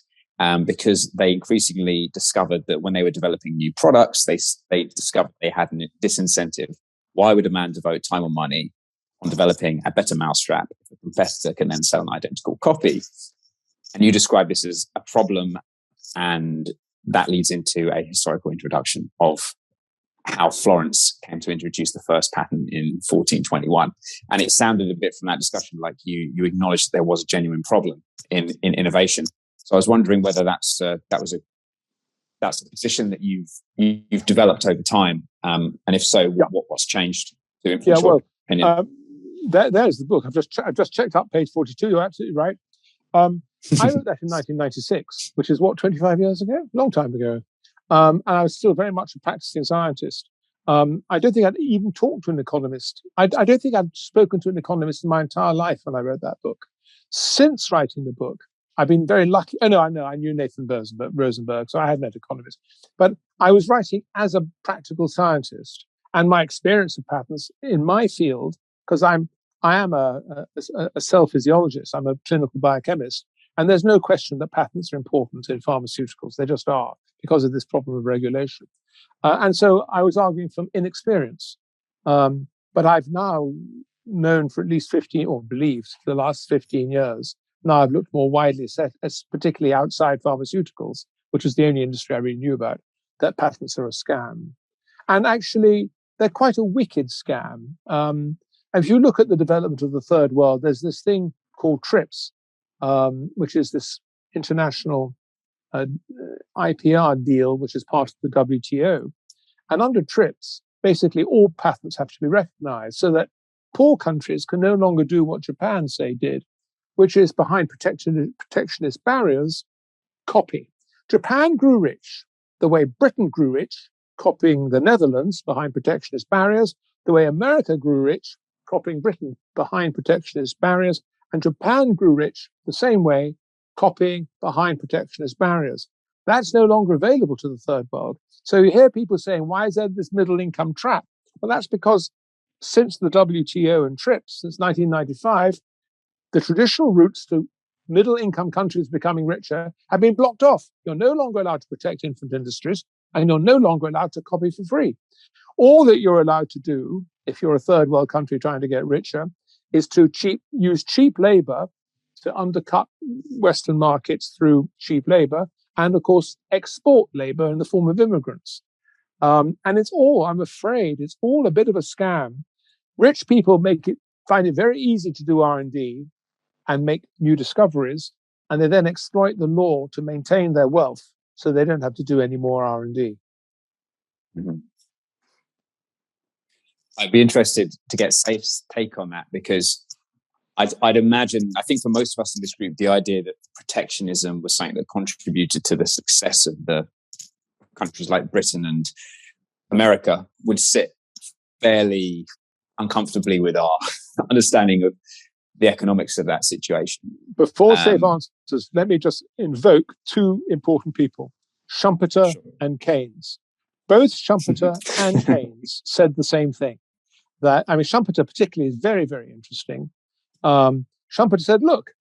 because they increasingly discovered that when they were developing new products, they discovered they had a disincentive. Why would a man devote time or money on developing a better mousetrap if a competitor can then sell an identical copy? And you describe this as a problem, and that leads into a historical introduction of how Florence came to introduce the first patent in 1421. And it sounded a bit from that discussion like you acknowledged that there was a genuine problem in innovation. So I was wondering whether that was that's a position that you've developed over time, and if so, what's changed to influence your opinion? There's the book. I've just checked up page 42. You're absolutely right. I wrote that in 1996, which is 25 years ago, a long time ago. And I was still very much a practicing scientist. I don't think I'd even talked to an economist. I don't think I'd spoken to an economist in my entire life when I wrote that book. Since writing the book, I've been very lucky. Oh, no, I knew Nathan Rosenberg, so I had met economists. But I was writing as a practical scientist, and my experience of patents in my field, because I am a cell physiologist, I'm a clinical biochemist, and there's no question that patents are important in pharmaceuticals. They just are, because of this problem of regulation. And so I was arguing from inexperience. But I've now known for at least 15, or believed for the last 15 years. Now I've looked more widely, particularly outside pharmaceuticals, which was the only industry I really knew about, that patents are a scam. And actually, they're quite a wicked scam. If you look at the development of the third world, there's this thing called TRIPS, which is this international IPR deal, which is part of the WTO. And under TRIPS, basically all patents have to be recognized so that poor countries can no longer do what Japan, say, did, which is behind protectionist barriers, copy. Japan grew rich the way Britain grew rich, copying the Netherlands behind protectionist barriers, the way America grew rich, copying Britain behind protectionist barriers, and Japan grew rich the same way, copying behind protectionist barriers. That's no longer available to the third world. So you hear people saying, why is there this middle income trap? Well, that's because since the WTO and TRIPS, since 1995, the traditional routes to middle income countries becoming richer have been blocked off. You're no longer allowed to protect infant industries, and you're no longer allowed to copy for free. All that you're allowed to do, if you're a third world country trying to get richer, is to use cheap labor to undercut Western markets through cheap labor, and of course, export labor in the form of immigrants. And it's all, I'm afraid, it's all a bit of a scam. Rich people find it very easy to do R&D and make new discoveries, and they then exploit the law to maintain their wealth so they don't have to do any more R&D. Mm-hmm. I'd be interested to get Saif's take on that, because I'd imagine, I think for most of us in this group, the idea that protectionism was something that contributed to the success of the countries like Britain and America would sit fairly uncomfortably with our understanding of the economics of that situation. Before Saif answers, let me just invoke two important people, Schumpeter and Keynes. Both Schumpeter and Keynes said the same thing. Schumpeter particularly is very, very interesting. Schumpeter said, look,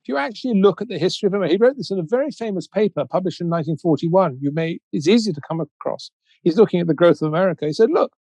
if you actually look at the history of America, he wrote this in a very famous paper published in 1941. It's easy to come across. He's looking at the growth of America. He said, look,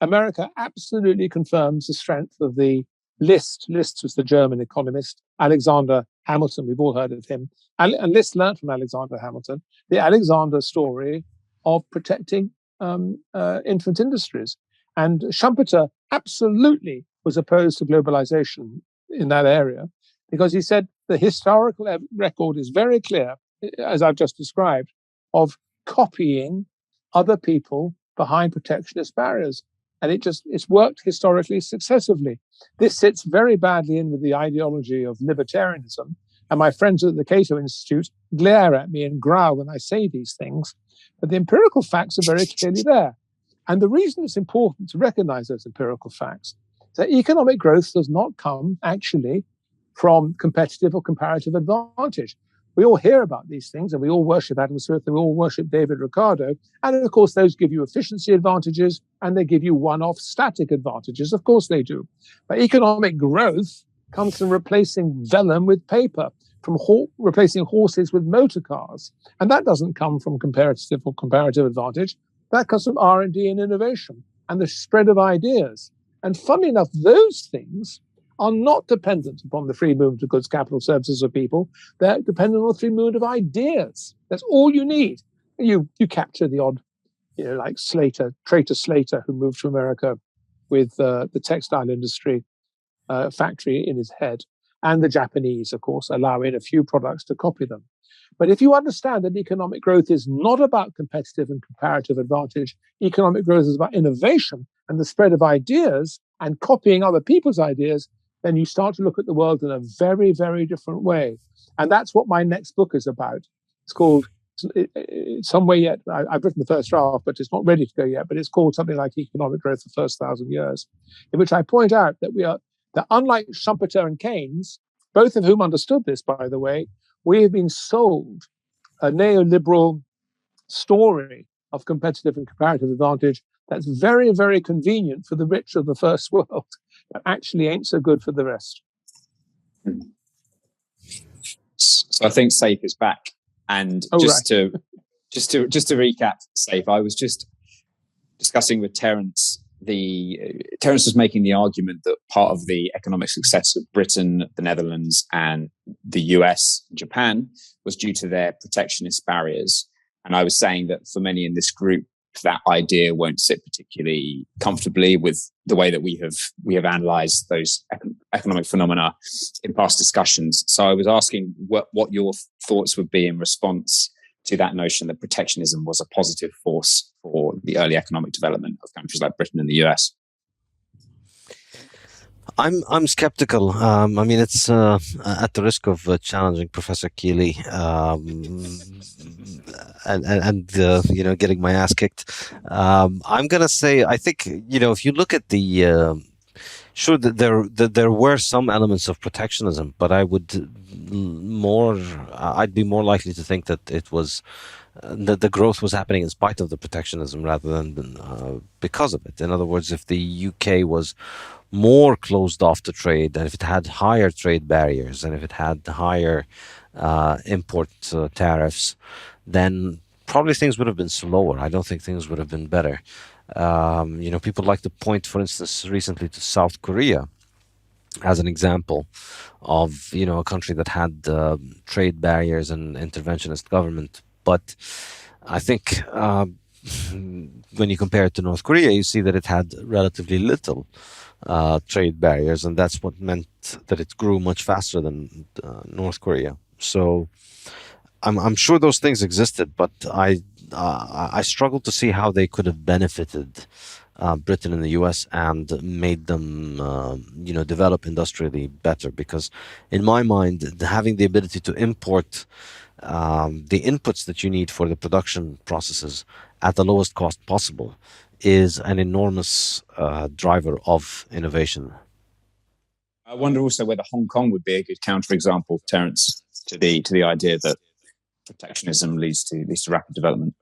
America absolutely confirms the strength of the List. List was the German economist, Alexander Hamilton. We've all heard of him. And List learned from Alexander Hamilton the Alexander story of protecting infant industries. And Schumpeter absolutely was opposed to globalization in that area, because he said the historical record is very clear, as I've just described, of copying other people behind protectionist barriers. And it's worked historically successively. This sits very badly in with the ideology of libertarianism. And my friends at the Cato Institute glare at me and growl when I say these things. But the empirical facts are very clearly there. And the reason it's important to recognize those empirical facts is that economic growth does not come actually from competitive or comparative advantage. We all hear about these things, and we all worship Adam Smith, and we all worship David Ricardo. And of course, those give you efficiency advantages, and they give you one-off static advantages. Of course they do. But economic growth comes from replacing vellum with paper, from replacing horses with motor cars. And that doesn't come from comparative or comparative advantage. That comes from R&D and innovation and the spread of ideas. And funnily enough, those things are not dependent upon the free movement of goods, capital, services, or people. They're dependent on the free movement of ideas. That's all you need. You capture the odd, like Traitor Slater, who moved to America with the textile industry factory in his head. And the Japanese, of course, allow in a few products to copy them. But if you understand that economic growth is not about competitive and comparative advantage, economic growth is about innovation and the spread of ideas and copying other people's ideas, then you start to look at the world in a very, very different way. And that's what my next book is about. It's called, somewhere yet, I've written the first draft, but it's not ready to go yet, but it's called something like Economic Growth the First 1,000 Years, in which I point out that unlike Schumpeter and Keynes, both of whom understood this, by the way, we have been sold a neoliberal story of competitive and comparative advantage that's very, very convenient for the rich of the first world, but actually ain't so good for the rest. So I think Saif is back, and just to recap, Saif, I was just discussing with Terence. Terence was making the argument that part of the economic success of Britain, the Netherlands, and the US, and Japan was due to their protectionist barriers. And I was saying that for many in this group, that idea won't sit particularly comfortably with the way that we have analysed those economic phenomena in past discussions. So I was asking what your thoughts would be in response to that notion that protectionism was a positive force for the early economic development of countries like Britain and the US. I'm skeptical. I mean, it's at the risk of challenging Professor Kealey and getting my ass kicked. I'm gonna say I think if you look at the sure that there were some elements of protectionism, but I'd be more likely to think that it was that the growth was happening in spite of the protectionism rather than because of it. In other words, if the UK was more closed off to trade, and if it had higher trade barriers, and if it had higher import tariffs, then probably things would have been slower. I don't think things would have been better. People like to point, for instance, recently to South Korea as an example of a country that had trade barriers and interventionist government. But I think when you compare it to North Korea, you see that it had relatively little trade barriers, and that's what meant that it grew much faster than North Korea. So I'm sure those things existed, but I struggle to see how they could have benefited Britain and the US and made them develop industrially better, because in my mind, having the ability to import the inputs that you need for the production processes at the lowest cost possible is an enormous driver of innovation. I wonder also whether Hong Kong would be a good counterexample, Terence, to the idea that protectionism leads to rapid development.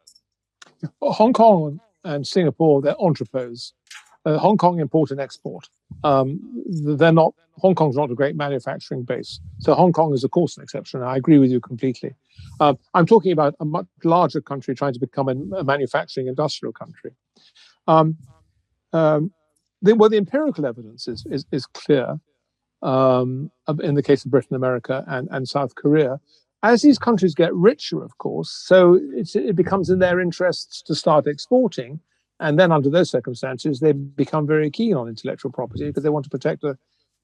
Well, Hong Kong and Singapore, they're entrepôts. Hong Kong import and export. Hong Kong's not a great manufacturing base. So Hong Kong is, of course, an exception. I agree with you completely. I'm talking about a much larger country trying to become a manufacturing industrial country. The empirical evidence is clear in the case of Britain, America, and South Korea. As these countries get richer, of course, so it becomes in their interests to start exporting. And then under those circumstances, they become very keen on intellectual property because they want to protect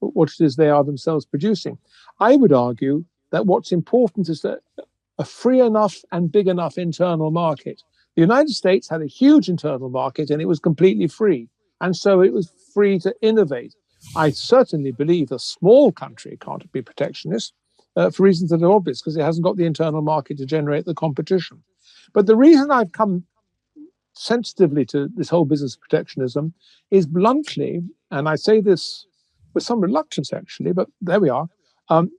what it is they are themselves producing. I would argue that what's important is that a free enough and big enough internal market. The United States had a huge internal market and it was completely free. And so it was free to innovate. I certainly believe a small country can't be protectionist for reasons that are obvious, because it hasn't got the internal market to generate the competition. But the reason I've come sensitively to this whole business of protectionism is bluntly, and I say this with some reluctance actually, but there we are.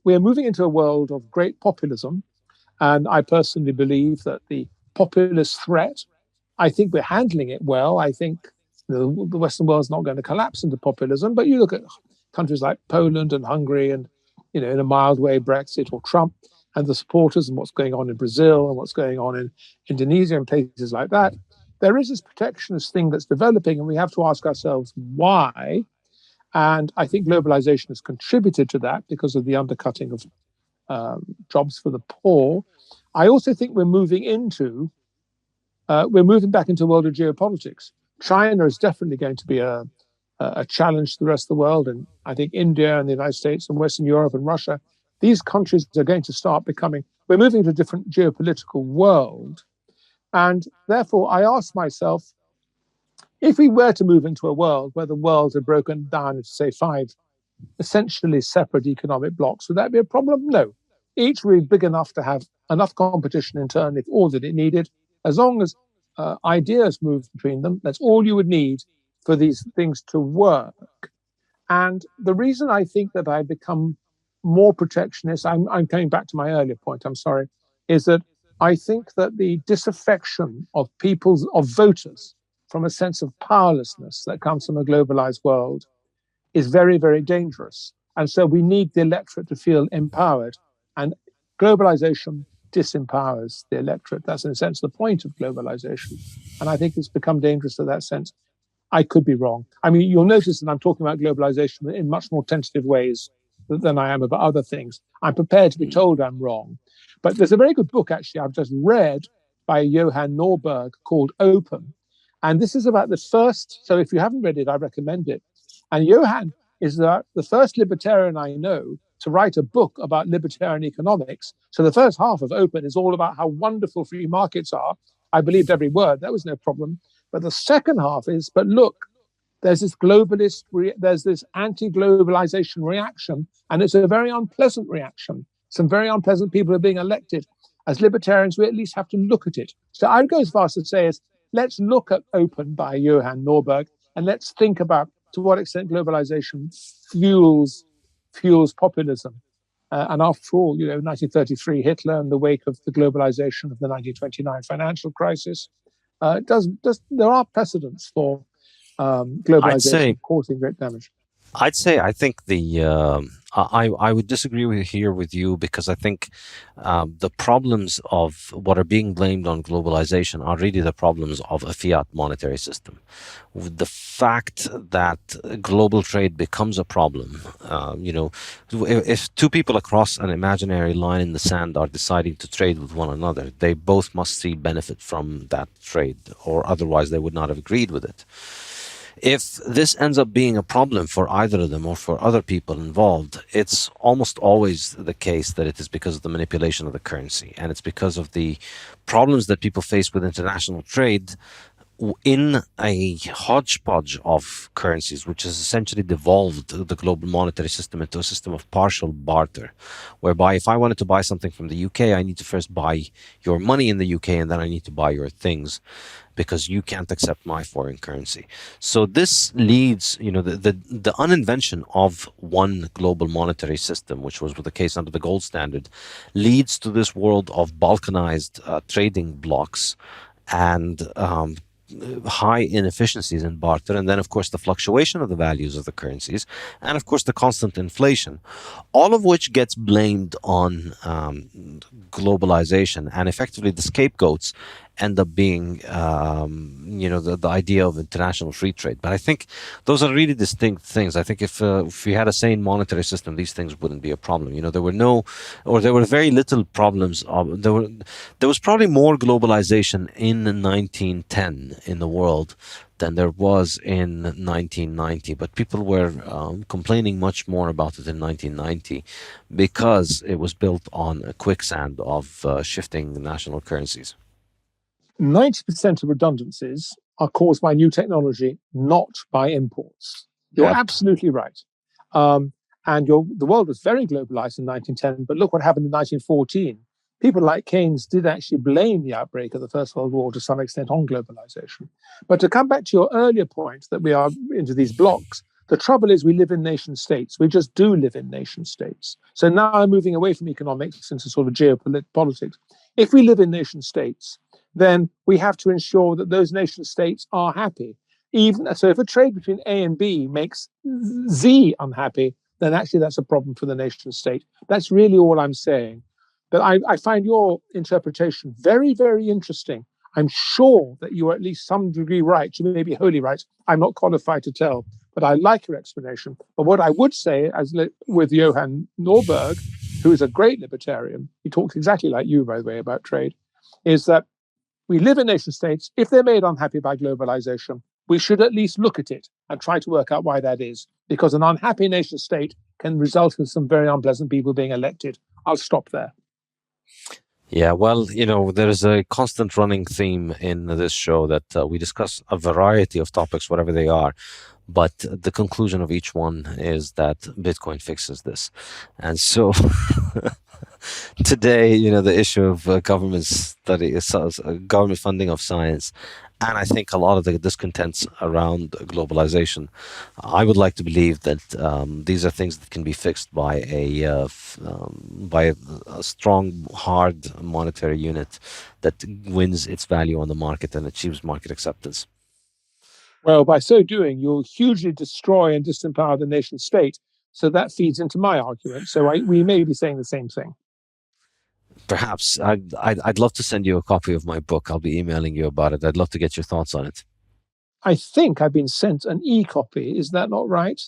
We are moving into a world of great populism. And I personally believe that the populist threat, I think we're handling it well. I think the Western world is not going to collapse into populism. But you look at countries like Poland and Hungary and, in a mild way, Brexit or Trump and the supporters, and what's going on in Brazil and what's going on in Indonesia and places like that. There is this protectionist thing that's developing, and we have to ask ourselves why. And I think globalization has contributed to that because of the undercutting of jobs for the poor. I also think we're moving back into a world of geopolitics. China is definitely going to be a a challenge to the rest of the world. And I think India and the United States and Western Europe and Russia, these countries are going to start we're moving to a different geopolitical world. And therefore, I ask myself, if we were to move into a world where the world had broken down into, say, 5 essentially separate economic blocks, would that be a problem? No. Each would be big enough to have enough competition internally for all that it needed. As long as ideas move between them, that's all you would need for these things to work. And the reason I think that I become more protectionist, I'm coming back to my earlier point, I'm sorry, is that I think that the disaffection of voters from a sense of powerlessness that comes from a globalized world is very, very dangerous. And so we need the electorate to feel empowered. And globalization disempowers the electorate. That's, in a sense, the point of globalization. And I think it's become dangerous in that sense. I could be wrong. I mean, you'll notice that I'm talking about globalization in much more tentative ways than I am about other things. I'm prepared to be told I'm wrong. But there's a very good book, actually, I've just read by Johan Norberg called Open. And this is about the first, so if you haven't read it, I recommend it. And Johan is the first libertarian I know to write a book about libertarian economics. So the first half of Open is all about how wonderful free markets are. I believed every word. That was no problem. But the second half is, but look, there's this there's this anti-globalization reaction, and it's a very unpleasant reaction. Some very unpleasant people are being elected. As libertarians, we at least have to look at it. So I'd go as far as to say is, let's look at Open by Johan Norberg, and let's think about to what extent globalization fuels populism. And after all, 1933, Hitler, in the wake of the globalization of the 1929 financial crisis, there are precedents for globalization causing great damage. I think I would disagree with you because I think the problems of what are being blamed on globalization are really the problems of a fiat monetary system. The fact that global trade becomes a problem, if two people across an imaginary line in the sand are deciding to trade with one another, they both must see benefit from that trade, or otherwise they would not have agreed with it. If this ends up being a problem for either of them or for other people involved, it's almost always the case that it is because of the manipulation of the currency, and it's because of the problems that people face with international trade in a hodgepodge of currencies, which has essentially devolved the global monetary system into a system of partial barter, whereby if I wanted to buy something from the UK, I need to first buy your money in the UK, and then I need to buy your things, because you can't accept my foreign currency. So this leads, the uninvention of one global monetary system, which was the case under the gold standard, leads to this world of balkanized trading blocks and high inefficiencies in barter, and then of course the fluctuation of the values of the currencies, and of course the constant inflation, all of which gets blamed on globalization, and effectively the scapegoats end up being the idea of international free trade. But I think those are really distinct things. I think if we had a sane monetary system, these things wouldn't be a problem. There were very little problems. There was probably more globalization in 1910 in the world than there was in 1990, but people were complaining much more about it in 1990 because it was built on a quicksand of shifting national currencies. 90% of redundancies are caused by new technology, not by imports. You're absolutely right. And the world was very globalized in 1910, but look what happened in 1914. People like Keynes did actually blame the outbreak of the First World War to some extent on globalization. But to come back to your earlier point that we are into these blocks, the trouble is we live in nation states. We just do live in nation states. So now I'm moving away from economics into sort of geopolitics. If we live in nation states, then we have to ensure that those nation states are happy. So if a trade between A and B makes Z unhappy, then actually that's a problem for the nation state. That's really all I'm saying. But I find your interpretation very, very interesting. I'm sure that you are at least some degree right. You may be wholly right. I'm not qualified to tell, but I like your explanation. But what I would say, as with Johan Norberg, who is a great libertarian, he talks exactly like you, by the way, about trade, is that we live in nation states. If they're made unhappy by globalization, we should at least look at it and try to work out why that is. Because an unhappy nation state can result in some very unpleasant people being elected. I'll stop there. Yeah, well, there is a constant running theme in this show that we discuss a variety of topics, whatever they are, but the conclusion of each one is that Bitcoin fixes this. And so today, the issue of government funding of science, and I think a lot of the discontents around globalization, I would like to believe that these are things that can be fixed by a strong, hard monetary unit that wins its value on the market and achieves market acceptance. Well, by so doing, you'll hugely destroy and disempower the nation state. So that feeds into my argument. So we may be saying the same thing. Perhaps. I'd love to send you a copy of my book. I'll be emailing you about it. I'd love to get your thoughts on it. I think I've been sent an e-copy. Is that not right?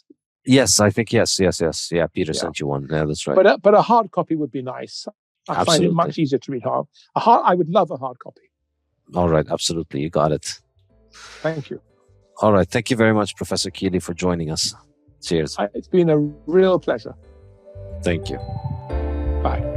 Yes, I think yes. Yeah, Peter sent you one. Yeah, that's right. But a hard copy would be nice. I find it much easier to read hard. I would love a hard copy. All right, absolutely. You got it. Thank you. All right. Thank you very much, Professor Kealey, for joining us. Cheers. It's been a real pleasure. Thank you. Bye.